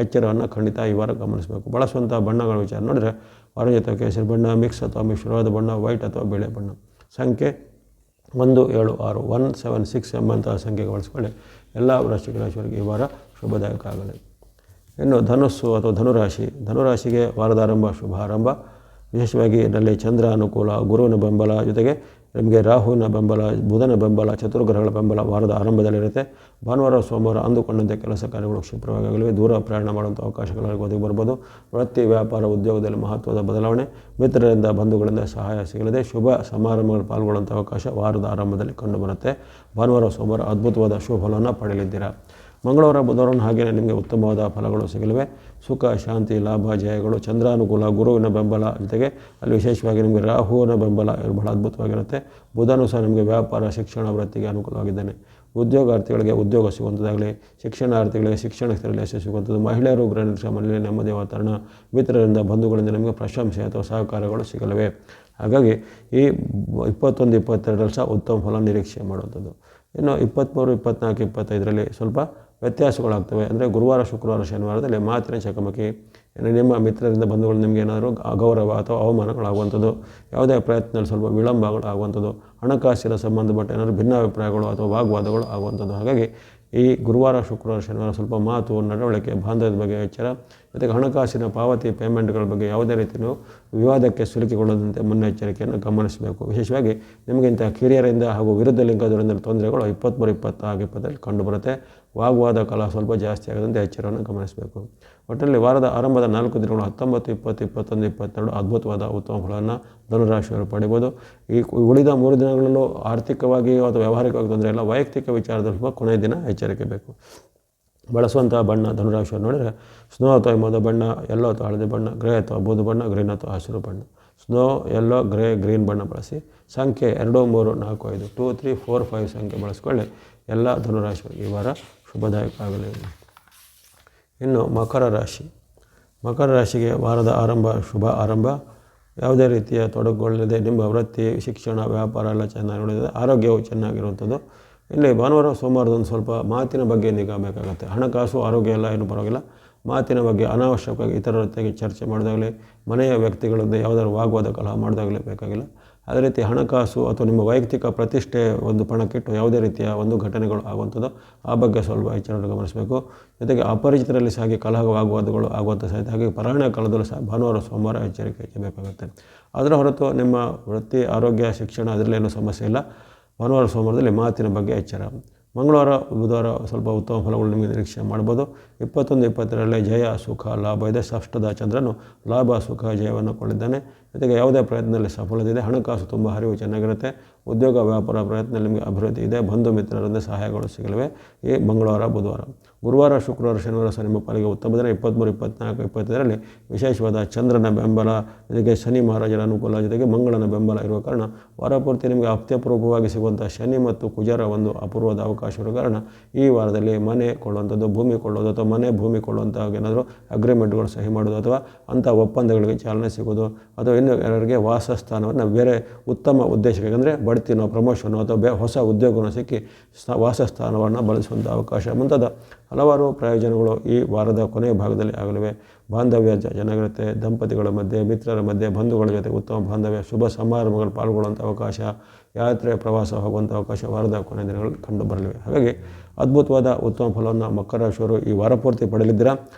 ಎಚ್ಚರವನ್ನು ಖಂಡಿತ ಈ ವಾರ ಗಮನಿಸಬೇಕು. ಬಳಸುವಂಥ ಬಣ್ಣಗಳ ವಿಚಾರ ನೋಡಿದರೆ ಆರೆಂಜ್ ಅಥವಾ ಕೇಸರಿ ಬಣ್ಣ, ಮಿಕ್ಸ್ ಅಥವಾ ಮಿಶ್ರವಾದ ಬಣ್ಣ, ವೈಟ್ ಅಥವಾ ಬಿಳಿ ಬಣ್ಣ. ಸಂಖ್ಯೆ 1, 7, 6, 1, 7, 6 ಎಂಬಂತಹ ಸಂಖ್ಯೆಗೆ ಬಳಸ್ಕೊಳ್ಳಿ. ಎಲ್ಲ ವೃಶ್ಚಿಕ ರಾಶಿಯವರಿಗೆ ಈ ವಾರ ಶುಭದಾಯಕ ಆಗಲಿ. ಇನ್ನು ಧನುಸ್ಸು ಅಥವಾ ಧನುರಾಶಿಗೆ ವಾರದ ಶುಭ ಆರಂಭ. ವಿಶೇಷವಾಗಿ ಇದರಲ್ಲಿ ಚಂದ್ರ ಅನುಕೂಲ, ಗುರುವಿನ ಬೆಂಬಲ, ಜೊತೆಗೆ ನಿಮಗೆ ರಾಹುವಿನ ಬೆಂಬಲ, ಬುಧನ ಬೆಂಬಲ, ಚತುರ್ಗ್ರಹಗಳ ಬೆಂಬಲ ವಾರದ ಆರಂಭದಲ್ಲಿರುತ್ತೆ. ಭಾನುವಾರ, ಸೋಮವಾರ ಅಂದುಕೊಂಡಂತೆ ಕೆಲಸ ಕಾರ್ಯಗಳು ಕ್ಷಿಪ್ರವಾಗಲಿವೆ. ದೂರ ಪ್ರಯಾಣ ಮಾಡುವಂಥ ಅವಕಾಶಗಳು ಒದಗಿ ಬರ್ಬೋದು. ವೃತ್ತಿ, ವ್ಯಾಪಾರ, ಉದ್ಯೋಗದಲ್ಲಿ ಮಹತ್ವದ ಬದಲಾವಣೆ, ಮಿತ್ರರಿಂದ, ಬಂಧುಗಳಿಂದ ಸಹಾಯ ಸಿಗಲಿದೆ. ಶುಭ ಸಮಾರಂಭಗಳು ಪಾಲ್ಗೊಳ್ಳುವಂಥ ಅವಕಾಶ ವಾರದ ಆರಂಭದಲ್ಲಿ ಕಂಡುಬರುತ್ತೆ. ಭಾನುವಾರ, ಸೋಮವಾರ ಅದ್ಭುತವಾದ ಶುಭ ಫಲವನ್ನು ಪಡೆಯಲಿದ್ದೀರಾ. ಮಂಗಳವಾರ, ಬುಧವಾರನ ಹಾಗೆಯೇ ನಿಮಗೆ ಉತ್ತಮವಾದ ಫಲಗಳು ಸಿಗಲಿವೆ. ಸುಖ, ಶಾಂತಿ, ಲಾಭ, ಜಯಗಳು, ಚಂದ್ರಾನುಕೂಲ, ಗುರುವಿನ ಬೆಂಬಲ, ಜೊತೆಗೆ ಅಲ್ಲಿ ವಿಶೇಷವಾಗಿ ನಿಮಗೆ ರಾಹುವಿನ ಬೆಂಬಲ ಬಹಳ ಅದ್ಭುತವಾಗಿರುತ್ತೆ. ಬುಧನೂ ಸಹ ನಿಮಗೆ ವ್ಯಾಪಾರ, ಶಿಕ್ಷಣ, ವೃತ್ತಿಗೆ ಅನುಕೂಲವಾಗಿದ್ದಾನೆ. ಉದ್ಯೋಗಾರ್ಥಿಗಳಿಗೆ ಉದ್ಯೋಗ ಸಿಗುವಂಥದ್ದಾಗಲಿ, ಶಿಕ್ಷಣಾರ್ಥಿಗಳಿಗೆ ಶಿಕ್ಷಣ ಸ್ಥಳದಲ್ಲಿ ಯಶಸ್ಸು ಸಿಗುವಂಥದ್ದು, ಮಹಿಳೆಯರು ಗೃಹ ಮನೆಯಲ್ಲಿ ನೆಮ್ಮದಿ ವಾತಾವರಣ, ಮಿತ್ರರಿಂದ, ಬಂಧುಗಳಿಂದ ನಿಮಗೆ ಪ್ರಶಂಸೆ ಅಥವಾ ಸಹಕಾರಗಳು ಸಿಗಲಿವೆ. ಹಾಗಾಗಿ ಈ 21, 22ರಲ್ಲಿ ಸಹ ಉತ್ತಮ ಫಲ ನಿರೀಕ್ಷೆ ಮಾಡುವಂಥದ್ದು. ಇನ್ನು 23, 24, 25ರಲ್ಲಿ ಸ್ವಲ್ಪ ವ್ಯತ್ಯಾಸಗಳಾಗ್ತವೆ. ಅಂದರೆ ಗುರುವಾರ, ಶುಕ್ರವಾರ, ಶನಿವಾರದಲ್ಲಿ ಮಾತಿನ ಚಕಮಕಿ, ನಿಮ್ಮ ಮಿತ್ರರಿಂದ, ಬಂಧುಗಳು ನಿಮಗೆ ಏನಾದರೂ ಅಗೌರವ ಅಥವಾ ಅವಮಾನಗಳಾಗುವಂಥದ್ದು, ಯಾವುದೇ ಪ್ರಯತ್ನದಲ್ಲಿ ಸ್ವಲ್ಪ ವಿಳಂಬಗಳಾಗುವಂಥದ್ದು, ಹಣಕಾಸಿನ ಸಂಬಂಧಪಟ್ಟ ಏನಾದರೂ ಭಿನ್ನಾಭಿಪ್ರಾಯಗಳು ಅಥವಾ ವಾಗ್ವಾದಗಳು ಆಗುವಂಥದ್ದು. ಹಾಗಾಗಿ ಈ ಗುರುವಾರ, ಶುಕ್ರವಾರ, ಶನಿವಾರ ಸ್ವಲ್ಪ ಮಾತು, ನಡವಳಿಕೆ, ಬಾಂಧವ್ಯದ ಬಗ್ಗೆ ಎಚ್ಚರ, ಜೊತೆಗೆ ಹಣಕಾಸಿನ ಪಾವತಿ, ಪೇಮೆಂಟ್ಗಳ ಬಗ್ಗೆ ಯಾವುದೇ ರೀತಿಯೂ ವಿವಾದಕ್ಕೆ ಸಿಲುಕಿಕೊಳ್ಳದಂತೆ ಮುನ್ನೆಚ್ಚರಿಕೆಯನ್ನು ಗಮನಿಸಬೇಕು. ವಿಶೇಷವಾಗಿ ನಿಮಗಿಂತ ಕಿರಿಯರಿಂದ ಹಾಗೂ ವಿರುದ್ಧ ಲಿಂಗದವರಿಂದ ತೊಂದರೆಗಳು 23, 24, 20ರಲ್ಲಿ ಕಂಡುಬರುತ್ತೆ. ವಾಗ್ವಾದ ಕಲಹ ಸ್ವಲ್ಪ ಜಾಸ್ತಿ ಆಗದಂತೆ ಎಚ್ಚರವನ್ನು ಗಮನಿಸಬೇಕು. ಒಟ್ಟಿನಲ್ಲಿ ವಾರದ ಆರಂಭದ 4 ದಿನಗಳು 19, 20, 21, 22 ಅದ್ಭುತವಾದ ಉತ್ತಮ ಫಲವನ್ನು ಧನುರಾಶಿಯವರು ಪಡಿಬೋದು. ಈ ಉಳಿದ 3 ದಿನಗಳಲ್ಲೂ ಆರ್ಥಿಕವಾಗಿ ಅಥವಾ ವ್ಯಾವಹಾರಿಕವಾಗಿ ತೊಂದರೆ ಇಲ್ಲ. ವೈಯಕ್ತಿಕ ವಿಚಾರದಲ್ಲಿ ಸ್ವಲ್ಪ ಕೊನೆಯ ದಿನ ಎಚ್ಚರಿಕೆ ಬೇಕು. ಬಳಸುವಂಥ ಬಣ್ಣ ಧನುರಾಶಿಯವರು ನೋಡಿದರೆ ಸ್ನೋ ಅಥವಾ ಹಿಮದ ಬಣ್ಣ, ಯೆಲ್ಲೋ ಅಥವಾ ಹಳದಿ ಬಣ್ಣ, ಗ್ರೇ ಅಥವಾ ಬೂದು ಬಣ್ಣ, ಗ್ರೀನ್ ಅಥವಾ ಹಸಿರು ಬಣ್ಣ. ಸ್ನೋ, ಯೆಲ್ಲೋ, ಗ್ರೇ, ಗ್ರೀನ್ ಬಣ್ಣ ಬಳಸಿ. ಸಂಖ್ಯೆ 2, 3, 4, 5, 2, 3, 4, 5 ಸಂಖ್ಯೆ ಬಳಸ್ಕೊಳ್ಳಿ. ಎಲ್ಲ ಧನುರಾಶಿಯವರಿಗೆ ಈ ವಾರ ಶುಭದಾಯಕ ಆಗಲಿ. ಇನ್ನು ಮಕರ ರಾಶಿ. ಮಕರ ರಾಶಿಗೆ ವಾರದ ಆರಂಭ ಶುಭ ಆರಂಭ. ಯಾವುದೇ ರೀತಿಯ ತೊಡಗುಗಳಿಲ್ಲದೆ ನಿಮ್ಮ ವೃತ್ತಿ, ಶಿಕ್ಷಣ, ವ್ಯಾಪಾರ ಎಲ್ಲ ಚೆನ್ನಾಗಿ ನೋಡಿದೆ. ಆರೋಗ್ಯವು ಚೆನ್ನಾಗಿರುವಂಥದ್ದು. ಇಲ್ಲಿ ಭಾನುವಾರ, ಸೋಮವಾರದೊಂದು ಸ್ವಲ್ಪ ಮಾತಿನ ಬಗ್ಗೆ ನಿಗಾ ಬೇಕಾಗುತ್ತೆ. ಹಣಕಾಸು, ಆರೋಗ್ಯ ಎಲ್ಲ ಏನೂ ಪರವಾಗಿಲ್ಲ. ಮಾತಿನ ಬಗ್ಗೆ ಅನಾವಶ್ಯಕವಾಗಿ ಇತರರ ಜೊತೆಗೆ ಚರ್ಚೆ ಮಾಡಿದಾಗಲೇ, ಮನೆಯ ವ್ಯಕ್ತಿಗಳಿಂದ ಯಾವುದಾದ್ರು ವಾಗ್ವಾದ ಕಲಹ ಮಾಡಿದಾಗಲೇ ಬೇಕಾಗಿಲ್ಲ. ಅದೇ ರೀತಿ ಹಣಕಾಸು ಅಥವಾ ನಿಮ್ಮ ವೈಯಕ್ತಿಕ ಪ್ರತಿಷ್ಠೆ ಒಂದು ಪಣಕ್ಕಿಟ್ಟು ಯಾವುದೇ ರೀತಿಯ ಒಂದು ಘಟನೆಗಳು ಆಗುವಂಥದ್ದು, ಆ ಬಗ್ಗೆ ಸ್ವಲ್ಪ ಎಚ್ಚರವನ್ನು ಗಮನಿಸಬೇಕು. ಜೊತೆಗೆ ಅಪರಿಚಿತರಲ್ಲಿ ಸಾಗಿ ಕಲಹ ವಾಗ್ವಾದಗಳು ಆಗುವಂಥ ಸಾಧ್ಯತೆ. ಹಾಗೆ ಪರಾಯಣ ಕಾಲದಲ್ಲೂ ಸಹ ಭಾನುವಾರ, ಸೋಮವಾರ ಎಚ್ಚರಿಕೆ ಬೇಕಾಗುತ್ತೆ. ಅದರ ಹೊರತು ನಿಮ್ಮ ವೃತ್ತಿ, ಆರೋಗ್ಯ, ಶಿಕ್ಷಣ ಅದರಲ್ಲೇನೂ ಸಮಸ್ಯೆ ಇಲ್ಲ. ಭಾನುವಾರ, ಸೋಮವಾರದಲ್ಲಿ ಮಾತಿನ ಬಗ್ಗೆ ಎಚ್ಚರ. ಮಂಗಳವಾರ, ಬುಧವಾರ ಸ್ವಲ್ಪ ಉತ್ತಮ ಫಲಗಳು ನಿಮಗೆ ನಿರೀಕ್ಷೆ ಮಾಡ್ಬೋದು. 21, 22ರಲ್ಲಿ ಜಯ, ಸುಖ, ಲಾಭ ಇದೆ. ಷಷ್ಠದ ಚಂದ್ರನು ಲಾಭ, ಸುಖ, ಜಯವನ್ನು ಕೊಳ್ಳಿದ್ದಾನೆ. ಜೊತೆಗೆ ಯಾವುದೇ ಪ್ರಯತ್ನದಲ್ಲಿ ಸಫಲತೆ ಇದೆ. ಹಣಕಾಸು ತುಂಬ ಹರಿವು ಚೆನ್ನಾಗಿರುತ್ತೆ. ಉದ್ಯೋಗ, ವ್ಯಾಪಾರ ಪ್ರಯತ್ನದಲ್ಲಿ ನಿಮಗೆ ಅಭಿವೃದ್ಧಿ ಇದೆ. ಬಂಧು ಮಿತ್ರರಿಂದ ಸಹಾಯಗಳು ಸಿಗಲಿವೆ ಈ ಮಂಗಳವಾರ, ಬುಧವಾರ. ಗುರುವಾರ, ಶುಕ್ರವಾರ, ಶನಿವಾರ ಸಹ ನಿಮ್ಮ ಪಾಲಿಗೆ ಉತ್ತಮ ದಿನ. 23, 24, 25ರಲ್ಲಿ ವಿಶೇಷವಾದ ಚಂದ್ರನ ಬೆಂಬಲ, ಜೊತೆಗೆ ಶನಿ ಮಹಾರಾಜರ ಅನುಕೂಲ, ಜೊತೆಗೆ ಮಂಗಳನ ಬೆಂಬಲ ಇರುವ ಕಾರಣ ವಾರ ಪೂರ್ತಿ ನಿಮಗೆ ಅತ್ಯಪೂರ್ವವಾಗಿ ಸಿಗುವಂಥ ಶನಿ ಮತ್ತು ಕುಜರ ಒಂದು ಅಪೂರ್ವದ ಅವಕಾಶ ಇರೋ ಕಾರಣ ಈ ವಾರದಲ್ಲಿ ಮನೆ ಕೊಳ್ಳುವಂಥದ್ದು, ಭೂಮಿ ಕೊಳ್ಳೋದು ಅಥವಾ ಮನೆ ಭೂಮಿ ಕೊಳ್ಳುವಂಥ ಏನಾದರೂ ಅಗ್ರಿಮೆಂಟ್ಗಳು ಸಹಿ ಮಾಡೋದು ಅಥವಾ ಅಂಥ ಒಪ್ಪಂದಗಳಿಗೆ ಚಾಲನೆ ಸಿಗೋದು, ಅಥವಾ ಇನ್ನು ಯಾರಿಗೆ ವಾಸಸ್ಥಾನವನ್ನು ಬೇರೆ ಉತ್ತಮ ಉದ್ದೇಶಕ್ಕೆ, ಅಂದರೆ ಬಡ್ತಿನೋ, ಪ್ರಮೋಷನೋ ಅಥವಾ ಹೊಸ ಉದ್ಯೋಗನೋ ಸಿಕ್ಕಿ ವಾಸಸ್ಥಾನವನ್ನು ಬಳಸುವಂಥ ಅವಕಾಶ ಮುಂತಾದ ಹಲವಾರು ಪ್ರಯೋಜನಗಳು ಈ ವಾರದ ಕೊನೆಯ ಭಾಗದಲ್ಲಿ ಆಗಲಿವೆ. ಬಾಂಧವ್ಯ ಚೆನ್ನಾಗಿರುತ್ತೆ. ದಂಪತಿಗಳ ಮಧ್ಯೆ, ಮಿತ್ರರ ಮಧ್ಯೆ, ಬಂಧುಗಳ ಜೊತೆ ಉತ್ತಮ ಬಾಂಧವ್ಯ, ಶುಭ ಸಮಾರಂಭಗಳು ಪಾಲ್ಗೊಳ್ಳುವಂಥ ಅವಕಾಶ, ಯಾತ್ರೆ, ಪ್ರವಾಸ ಹೋಗುವಂಥ ಅವಕಾಶ ವಾರದ ಕೊನೆಯ ದಿನಗಳಲ್ಲಿ ಕಂಡು ಬರಲಿವೆ. ಹಾಗಾಗಿ ಅದ್ಭುತವಾದ ಉತ್ತಮ ಫಲವನ್ನು ಮಕರ ರಾಶಿಯವರು ಈ ವಾರ ಪೂರ್ತಿ ಪಡೆಯಲಿದ್ದೀರಾ.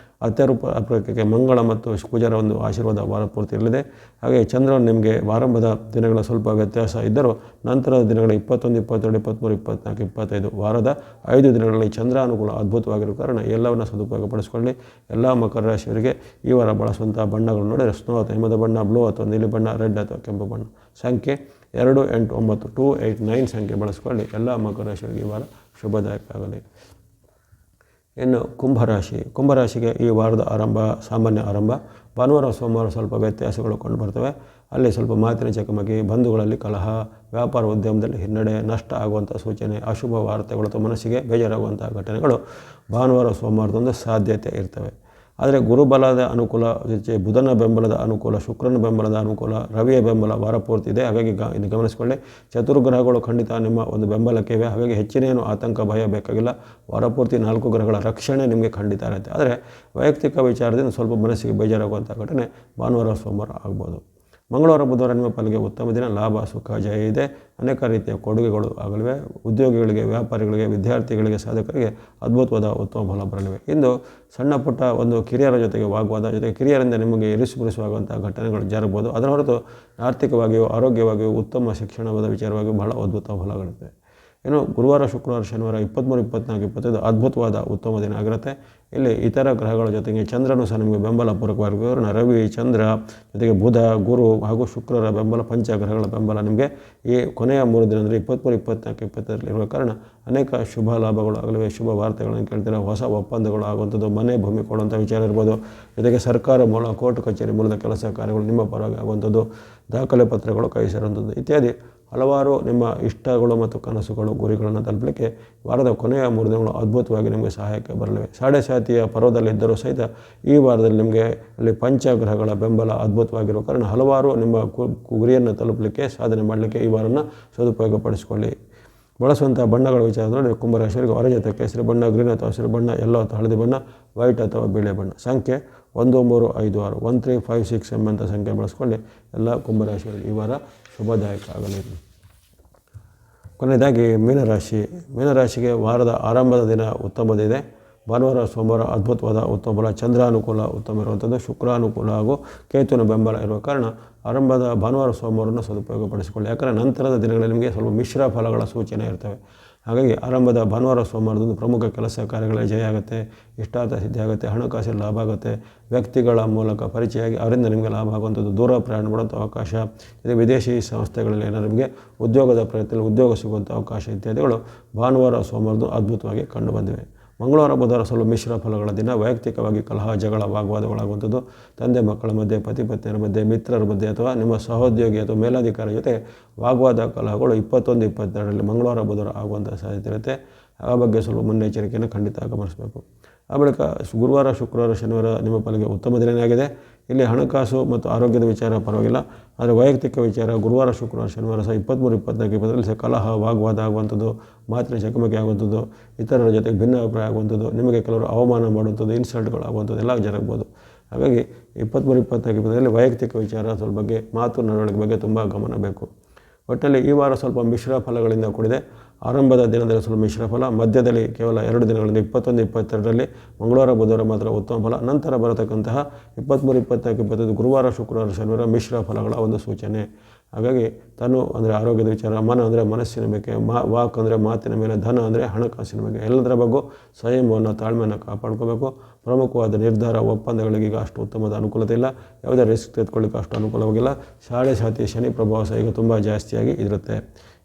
ಅತ್ಯಪೂರ್ವಕ್ಕೆ ಮಂಗಳ ಮತ್ತು ಕುಜರ ಒಂದು ಆಶೀರ್ವಾದ ವಾರ ಪೂರ್ತಿ ಇರಲಿದೆ. ಹಾಗೆ ಚಂದ್ರನು ನಿಮಗೆ ಆರಂಭದ ದಿನಗಳ ಸ್ವಲ್ಪ ವ್ಯತ್ಯಾಸ ಇದ್ದರೂ ನಂತರದ ದಿನಗಳ 21, 22, 23, 24, 25 ವಾರದ 5 ದಿನಗಳಲ್ಲಿ ಚಂದ್ರಾನುಕೂಲ ಅದ್ಭುತವಾಗಿರೋ ಕಾರಣ ಎಲ್ಲವನ್ನು ಸದುಪಯೋಗಪಡಿಸಿಕೊಳ್ಳಿ. ಎಲ್ಲ ಮಕರ ರಾಶಿಯವರಿಗೆ ಈ ವಾರ ಬಳಸುವಂಥ ಬಣ್ಣಗಳು ನೋಡಿದರೆ ಸ್ನೋ ಅಥವಾ ಹಿಮದ ಬಣ್ಣ, ಬ್ಲೂ ಅಥವಾ ನೀಲಿ ಬಣ್ಣ, ರೆಡ್ ಅಥವಾ ಕೆಂಪು ಬಣ್ಣ. ಸಂಖ್ಯೆ 2, 8, 9, 2, 8, 9 ಸಂಖ್ಯೆ ಬಳಸಿಕೊಳ್ಳಿ. ಎಲ್ಲ ಮಕರ ರಾಶಿಯವರಿಗೆ ಈ ವಾರ ಶುಭದಾಯಕ ಆಗಲಿ. ಇನ್ನು ಕುಂಭರಾಶಿ. ಕುಂಭರಾಶಿಗೆ ಈ ವಾರದ ಆರಂಭ ಸಾಮಾನ್ಯ ಆರಂಭ. ಭಾನುವಾರ, ಸೋಮವಾರ ಸ್ವಲ್ಪ ವ್ಯತ್ಯಾಸಗಳು ಕಂಡು ಬರ್ತವೆ. ಅಲ್ಲಿ ಸ್ವಲ್ಪ ಮಾತಿನ ಚಕಮಕಿ, ಬಂಧುಗಳಲ್ಲಿ ಕಲಹ, ವ್ಯಾಪಾರ ಉದ್ಯಮದಲ್ಲಿ ಹಿನ್ನಡೆ, ನಷ್ಟ ಆಗುವಂಥ ಸೂಚನೆ, ಅಶುಭ ವಾರ್ತೆಗಳು ಅಥವಾ ಮನಸ್ಸಿಗೆ ಬೇಜಾರಾಗುವಂಥ ಘಟನೆಗಳು ಭಾನುವಾರ, ಸೋಮವಾರದೊಂದು ಸಾಧ್ಯತೆ ಇರ್ತವೆ. ಆದರೆ ಗುರುಬಲದ ಅನುಕೂಲ, ಜೊತೆ ಬುಧನ ಬೆಂಬಲದ ಅನುಕೂಲ, ಶುಕ್ರನ ಬೆಂಬಲದ ಅನುಕೂಲ, ರವಿಯ ಬೆಂಬಲ ವಾರ ಪೂರ್ತಿ ಇದೆ. ಹಾಗಾಗಿ ಇದು ಗಮನಿಸಿಕೊಳ್ಳಿ. ಚತುರ್ಗ್ರಹಗಳು ಖಂಡಿತ ನಿಮ್ಮ ಒಂದು ಬೆಂಬಲಕ್ಕೆ ಇವೆ. ಹಾಗಾಗಿ ಹೆಚ್ಚಿನೇನು ಆತಂಕ, ಭಯ ಬೇಕಾಗಿಲ್ಲ. ವಾರ ಪೂರ್ತಿ 4 ಗ್ರಹಗಳ ರಕ್ಷಣೆ ನಿಮಗೆ ಖಂಡಿತ ಇರುತ್ತೆ. ಆದರೆ ವೈಯಕ್ತಿಕ ವಿಚಾರದಿಂದ ಸ್ವಲ್ಪ ಮನಸ್ಸಿಗೆ ಬೇಜಾರಾಗುವಂಥ ಘಟನೆ ಭಾನುವಾರ, ಸೋಮವಾರ ಆಗ್ಬೋದು. ಮಂಗಳವಾರ ಬುಧವಾರ ನಿಮ್ಮ ಪಾಲಿಗೆ ಉತ್ತಮ ದಿನ. ಲಾಭ ಸುಖ ಜಯ ಇದೆ. ಅನೇಕ ರೀತಿಯ ಕೊಡುಗೆಗಳು ಆಗಲಿವೆ. ಉದ್ಯೋಗಿಗಳಿಗೆ, ವ್ಯಾಪಾರಿಗಳಿಗೆ, ವಿದ್ಯಾರ್ಥಿಗಳಿಗೆ, ಸಾಧಕರಿಗೆ ಅದ್ಭುತವಾದ ಉತ್ತಮ ಫಲ ಬರಲಿವೆ. ಇಂದು ಸಣ್ಣ ಪುಟ್ಟ ಒಂದು ಕಿರಿಯರ ಜೊತೆಗೆ ವಾಗ್ವಾದ, ಜೊತೆಗೆ ಕಿರಿಯರಿಂದ ನಿಮಗೆ ಇರಿಸುಮುರಿಸುವಾಗುವಂಥ ಘಟನೆಗಳು ಜರಗಬಹುದು. ಅದರ ಹೊರತು ಆರ್ಥಿಕವಾಗಿಯೂ ಆರೋಗ್ಯವಾಗಿಯೂ ಉತ್ತಮ ಶಿಕ್ಷಣವಾದ ವಿಚಾರವಾಗಿಯೂ ಬಹಳ ಅದ್ಭುತ ಫಲಗಳಿರುತ್ತೆ. ಇನ್ನು ಗುರುವಾರ ಶುಕ್ರವಾರ ಶನಿವಾರ 23, 24, 25 ಅದ್ಭುತವಾದ ಉತ್ತಮ ದಿನ ಆಗಿರುತ್ತೆ. ಇಲ್ಲಿ ಇತರ ಗ್ರಹಗಳ ಜೊತೆಗೆ ಚಂದ್ರನು ಸಹ ನಿಮಗೆ ಬೆಂಬಲ ಪೂರಕವಾಗಿರುವ ರವಿ, ಚಂದ್ರ ಜೊತೆಗೆ ಬುಧ, ಗುರು ಹಾಗೂ ಶುಕ್ರರ ಬೆಂಬಲ, ಪಂಚಗ್ರಹಗಳ ಬೆಂಬಲ ನಿಮಗೆ ಈ ಕೊನೆಯ 3 ದಿನ ಅಂದರೆ 23, 24, 25 ಇರುವ ಕಾರಣ ಅನೇಕ ಶುಭ ಲಾಭಗಳು ಆಗಲಿವೆ. ಶುಭ ವಾರ್ತೆಗಳನ್ನು ಕೇಳ್ತೀರ. ಹೊಸ ಒಪ್ಪಂದಗಳು ಆಗುವಂಥದ್ದು, ಮನೆ ಭೂಮಿ ಕೊಡುವಂಥ ವಿಚಾರ ಇರ್ಬೋದು. ಜೊತೆಗೆ ಸರ್ಕಾರ ಮೂಲ, ಕೋರ್ಟ್ ಕಚೇರಿ ಮೂಲದ ಕೆಲಸ ಕಾರ್ಯಗಳು ನಿಮ್ಮ ಪರವಾಗಿ ಆಗುವಂಥದ್ದು, ದಾಖಲೆ ಪತ್ರಗಳು ಕೈ ಸೇರುವಂಥದ್ದು ಇತ್ಯಾದಿ ಹಲವಾರು ನಿಮ್ಮ ಇಷ್ಟಗಳು ಮತ್ತು ಕನಸುಗಳು, ಗುರಿಗಳನ್ನು ತಲುಪಲಿಕ್ಕೆ ವಾರದ ಕೊನೆಯ 3 ದಿನಗಳು ಅದ್ಭುತವಾಗಿ ನಿಮಗೆ ಸಹಾಯಕ್ಕೆ ಬರಲಿವೆ. ಸಾಡೆ ಸಾತಿಯ ಪರ್ವದಲ್ಲಿದ್ದರೂ ಸಹಿತ ಈ ವಾರದಲ್ಲಿ ನಿಮಗೆ ಅಲ್ಲಿ ಪಂಚಗ್ರಹಗಳ ಬೆಂಬಲ ಅದ್ಭುತವಾಗಿರುವ ಕಾರಣ ಹಲವಾರು ನಿಮ್ಮ ಗುರಿಯನ್ನು ತಲುಪಲಿಕ್ಕೆ, ಸಾಧನೆ ಮಾಡಲಿಕ್ಕೆ ಈ ವಾರನ ಸದುಪಯೋಗಪಡಿಸಿಕೊಳ್ಳಿ. ಬಳಸುವಂಥ ಬಣ್ಣಗಳ ವಿಚಾರದಲ್ಲಿ ಕುಂಭರಾಶಿಯವರಿಗೆ ಆರೆಂಜ್ ಅಥವಾ ಕೇಸರಿ ಬಣ್ಣ, ಗ್ರೀನ್ ಅಥವಾ ಹಸಿರು ಬಣ್ಣ, ಯೆಲ್ಲೋ ಅಥವಾ ಹಳದಿ ಬಣ್ಣ, ವೈಟ್ ಅಥವಾ ಬಿಳಿ ಬಣ್ಣ. ಸಂಖ್ಯೆ 1, 3, 5, 6 1, 3, 5, 6 ಎಂಬಂಥ ಸಂಖ್ಯೆ ಬಳಸ್ಕೊಳ್ಳಿ. ಎಲ್ಲ ಕುಂಭರಾಶಿಯವರಿಗೆ ಈ ವಾರ ಶುಭದಾಯಕ ಆಗಲಿ. ಕೊನೆಯದಾಗಿ ಮೀನರಾಶಿಗೆ ವಾರದ ಆರಂಭದ ದಿನ ಉತ್ತಮದಿದೆ. ಭಾನುವಾರ ಸೋಮವಾರ ಅದ್ಭುತವಾದ ಉತ್ತಮ ಫಲ. ಚಂದ್ರಾನುಕೂಲ ಉತ್ತಮ ಇರುವಂಥದ್ದು, ಶುಕ್ರಾನುಕೂಲ ಹಾಗೂ ಕೇತುವಿನ ಬೆಂಬಲ ಇರುವ ಕಾರಣ ಆರಂಭದ ಭಾನುವಾರ ಸೋಮವಾರವನ್ನು ಸದುಪಯೋಗಪಡಿಸಿಕೊಳ್ಳಿ. ಯಾಕಂದರೆ ನಂತರದ ದಿನಗಳಲ್ಲಿ ನಿಮಗೆ ಸ್ವಲ್ಪ ಮಿಶ್ರ ಫಲಗಳ ಸೂಚನೆ ಇರ್ತವೆ. ಹಾಗಾಗಿ ಆರಂಭದ ಭಾನುವಾರ ಸೋಮವಾರದಂದು ಪ್ರಮುಖ ಕೆಲಸ ಕಾರ್ಯಗಳ ಜಯ ಆಗುತ್ತೆ, ಇಷ್ಟಾರ್ಥ ಸಿದ್ಧಿ ಆಗುತ್ತೆ, ಹಣಕಾಸಿನ ಲಾಭ ಆಗುತ್ತೆ, ವ್ಯಕ್ತಿಗಳ ಮೂಲಕ ಪರಿಚಯವಾಗಿ ಅವರಿಂದ ನಿಮಗೆ ಲಾಭ ಆಗುವಂಥದ್ದು, ದೂರ ಪ್ರಯಾಣ ಮಾಡುವಂಥ ಅವಕಾಶ, ಇದು ವಿದೇಶಿ ಸಂಸ್ಥೆಗಳಲ್ಲಿ ಏನಾದರೂ ನಿಮಗೆ ಉದ್ಯೋಗದ ಪ್ರಯತ್ನದಲ್ಲಿ ಉದ್ಯೋಗ ಸಿಗುವಂಥ ಅವಕಾಶ ಇತ್ಯಾದಿಗಳು ಭಾನುವಾರ ಸೋಮವಾರದು ಅದ್ಭುತವಾಗಿ ಕಂಡುಬಂದಿವೆ. ಮಂಗಳವಾರ ಬುಧವಾರ ಸ್ವಲ್ಪ ಮಿಶ್ರ ಫಲಗಳ ದಿನ. ವೈಯಕ್ತಿಕವಾಗಿ ಕಲಹ, ಜಗಳ, ವಾಗ್ವಾದಗಳಾಗುವಂಥದ್ದು, ತಂದೆ ಮಕ್ಕಳ ಮಧ್ಯೆ, ಪತಿ ಪತ್ನಿಯರ ಮಧ್ಯೆ, ಮಿತ್ರರ ಮಧ್ಯೆ ಅಥವಾ ನಿಮ್ಮ ಸಹೋದ್ಯೋಗಿ ಅಥವಾ ಮೇಲಾಧಿಕಾರಿ ಜೊತೆ ವಾಗ್ವಾದ ಕಲಹಗಳು 21, 22ರಲ್ಲಿ ಮಂಗಳವಾರ ಬುಧವಾರ ಆಗುವಂಥ ಸಾಧ್ಯತೆ ಇರುತ್ತೆ. ಆ ಬಗ್ಗೆ ಸ್ವಲ್ಪ ಮುನ್ನೆಚ್ಚರಿಕೆಯನ್ನು ಖಂಡಿತ ಗಮನಿಸಬೇಕು. ಆ ಬಳಿಕ ಗುರುವಾರ ಶುಕ್ರವಾರ ಶನಿವಾರ ನಿಮ್ಮ ಪಾಲಿಗೆ ಉತ್ತಮ ದಿನವೇ ಆಗಿದೆ. ಇಲ್ಲಿ ಹಣಕಾಸು ಮತ್ತು ಆರೋಗ್ಯದ ವಿಚಾರ ಪರವಾಗಿಲ್ಲ, ಆದರೆ ವೈಯಕ್ತಿಕ ವಿಚಾರ ಗುರುವಾರ ಶುಕ್ರವಾರ ಶನಿವಾರ ಸಹ 23, 24, 25ರಲ್ಲಿ ಸಹ ಕಲಹ, ವಾಗ್ವಾದ ಆಗುವಂಥದ್ದು, ಮಾತಿನ ಚಕಮಕಿ ಆಗುವಂಥದ್ದು, ಇತರರ ಜೊತೆಗೆ ಭಿನ್ನಾಭಿಪ್ರಾಯ ಆಗುವಂಥದ್ದು, ನಿಮಗೆ ಕೆಲವರು ಅವಮಾನ ಮಾಡುವಂಥದ್ದು, ಇನ್ಸಲ್ಟ್ಗಳು ಆಗುವಂಥದ್ದು ಎಲ್ಲ ಜರಗಬಹುದು. ಹಾಗಾಗಿ 23, 24, 25ರಲ್ಲಿ ವೈಯಕ್ತಿಕ ವಿಚಾರ ಸ್ವಲ್ಪ ಬಗ್ಗೆ, ಮಾತು ನಡವಳಿಕೆ ಬಗ್ಗೆ ತುಂಬ ಗಮನ ಬೇಕು. ಒಟ್ಟಲ್ಲಿ ಈ ವಾರ ಸ್ವಲ್ಪ ಮಿಶ್ರ ಫಲಗಳಿಂದ ಕೂಡಿದೆ. ಆರಂಭದ ದಿನದಲ್ಲಿ ಸ್ವಲ್ಪ ಮಿಶ್ರ ಫಲ, ಮಧ್ಯದಲ್ಲಿ ಕೇವಲ 2 ದಿನಗಳಿಂದ 21, 22ರಲ್ಲಿ ಮಂಗಳವಾರ ಬುಧವಾರ ಮಾತ್ರ ಉತ್ತಮ ಫಲ, ನಂತರ ಬರತಕ್ಕಂತಹ 23, 24, 25 ಗುರುವಾರ ಶುಕ್ರವಾರ ಶನಿವಾರ ಮಿಶ್ರ ಫಲಗಳ ಒಂದು ಸೂಚನೆ. ಹಾಗಾಗಿ ತನು ಅಂದರೆ ಆರೋಗ್ಯದ ವಿಚಾರ, ಮನ ಅಂದರೆ ಮನಸ್ಸಿನ ಬಗ್ಗೆ, ವಾಕ್ ಅಂದರೆ ಮಾತಿನ ಮೇಲೆ, ಧನ ಅಂದರೆ ಹಣಕಾಸಿನ ಬಗ್ಗೆ, ಎಲ್ಲದರ ಬಗ್ಗೆ ಸಂಯಮವನ್ನು, ತಾಳ್ಮೆಯನ್ನು ಕಾಪಾಡ್ಕೋಬೇಕು. ಪ್ರಮುಖವಾದ ನಿರ್ಧಾರ, ಒಪ್ಪಂದಗಳಿಗೆ ಈಗ ಅಷ್ಟು ಉತ್ತಮದ ಅನುಕೂಲತೆ ಇಲ್ಲ. ಯಾವುದೇ ರಿಸ್ಕ್ ತೆಗೆದುಕೊಳ್ಳಿಕ್ಕೆ ಅಷ್ಟು ಅನುಕೂಲವಾಗಿಲ್ಲ. ಸಾಡೆ ಸಾತಿ ಶನಿ ಪ್ರಭಾವ ಸಹ ಈಗ ತುಂಬ ಜಾಸ್ತಿಯಾಗಿ ಇರುತ್ತೆ.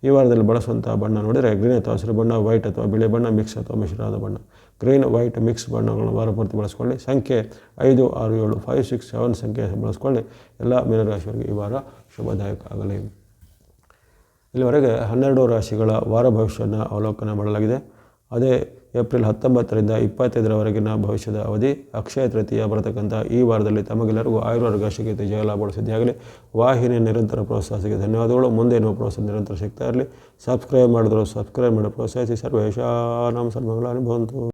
ಈ ವಾರದಲ್ಲಿ ಬಳಸುವಂಥ ಬಣ್ಣ ನೋಡಿದರೆ ಗ್ರೀನ್ ಅಥವಾ ಹಸಿರು ಬಣ್ಣ, ವೈಟ್ ಅಥವಾ ಬಿಳಿ ಬಣ್ಣ, ಮಿಕ್ಸ್ ಅಥವಾ ಮಿಶ್ರವಾದ ಬಣ್ಣ. ಗ್ರೀನ್, ವೈಟ್, ಮಿಕ್ಸ್ ಬಣ್ಣಗಳನ್ನು ವಾರ ಪೂರ್ತಿ ಬಳಸ್ಕೊಳ್ಳಿ. ಸಂಖ್ಯೆ 5, 6, 7 5, 6, 7 ಸಂಖ್ಯೆ ಬಳಸ್ಕೊಳ್ಳಿ. ಎಲ್ಲ ಮೀನರಾಶಿಯವರಿಗೆ ಈ ವಾರ ಶುಭದಾಯಕ ಆಗಲಿ. ಇಲ್ಲಿವರೆಗೆ 12 ರಾಶಿಗಳ ವಾರ ಭವಿಷ್ಯವನ್ನು ಅವಲೋಕನ ಮಾಡಲಾಗಿದೆ. ಅದೇ ಏಪ್ರಿಲ್ 19ರಿಂದ 25ರವರೆಗಿನ ಭವಿಷ್ಯದ ಅವಧಿ. ಅಕ್ಷಯ ತೃತೀಯ ಬರತಕ್ಕಂಥ ಈ ವಾರದಲ್ಲಿ ತಮಗೆಲ್ಲರಿಗೂ ಆಯುರ್ವರ್ಗ ಸಿಗತ್ತೆ, ಜಯಲಾಭಗಳು ಸಿದ್ಧಿಯಾಗಲಿ. ವಾಹಿನಿಯ ನಿರಂತರ ಪ್ರೋತ್ಸಾಹಕ್ಕೆ ಧನ್ಯವಾದಗಳು. ಮುಂದೆ ನೀವು ಪ್ರೋತ್ಸಾಹ ನಿರಂತರ ಸಿಗ್ತಾ ಇರಲಿ. ಸಬ್ಸ್ಕ್ರೈಬ್ ಮಾಡಿದ್ರು ಸಬ್ಸ್ಕ್ರೈಬ್ ಮಾಡಿ ಪ್ರೋತ್ಸಾಹಿಸಿ. ಸರ್ವೇಶಾನಾಂ ಸನ್ಮಂಗಳಾನಿ ಭವಂತು.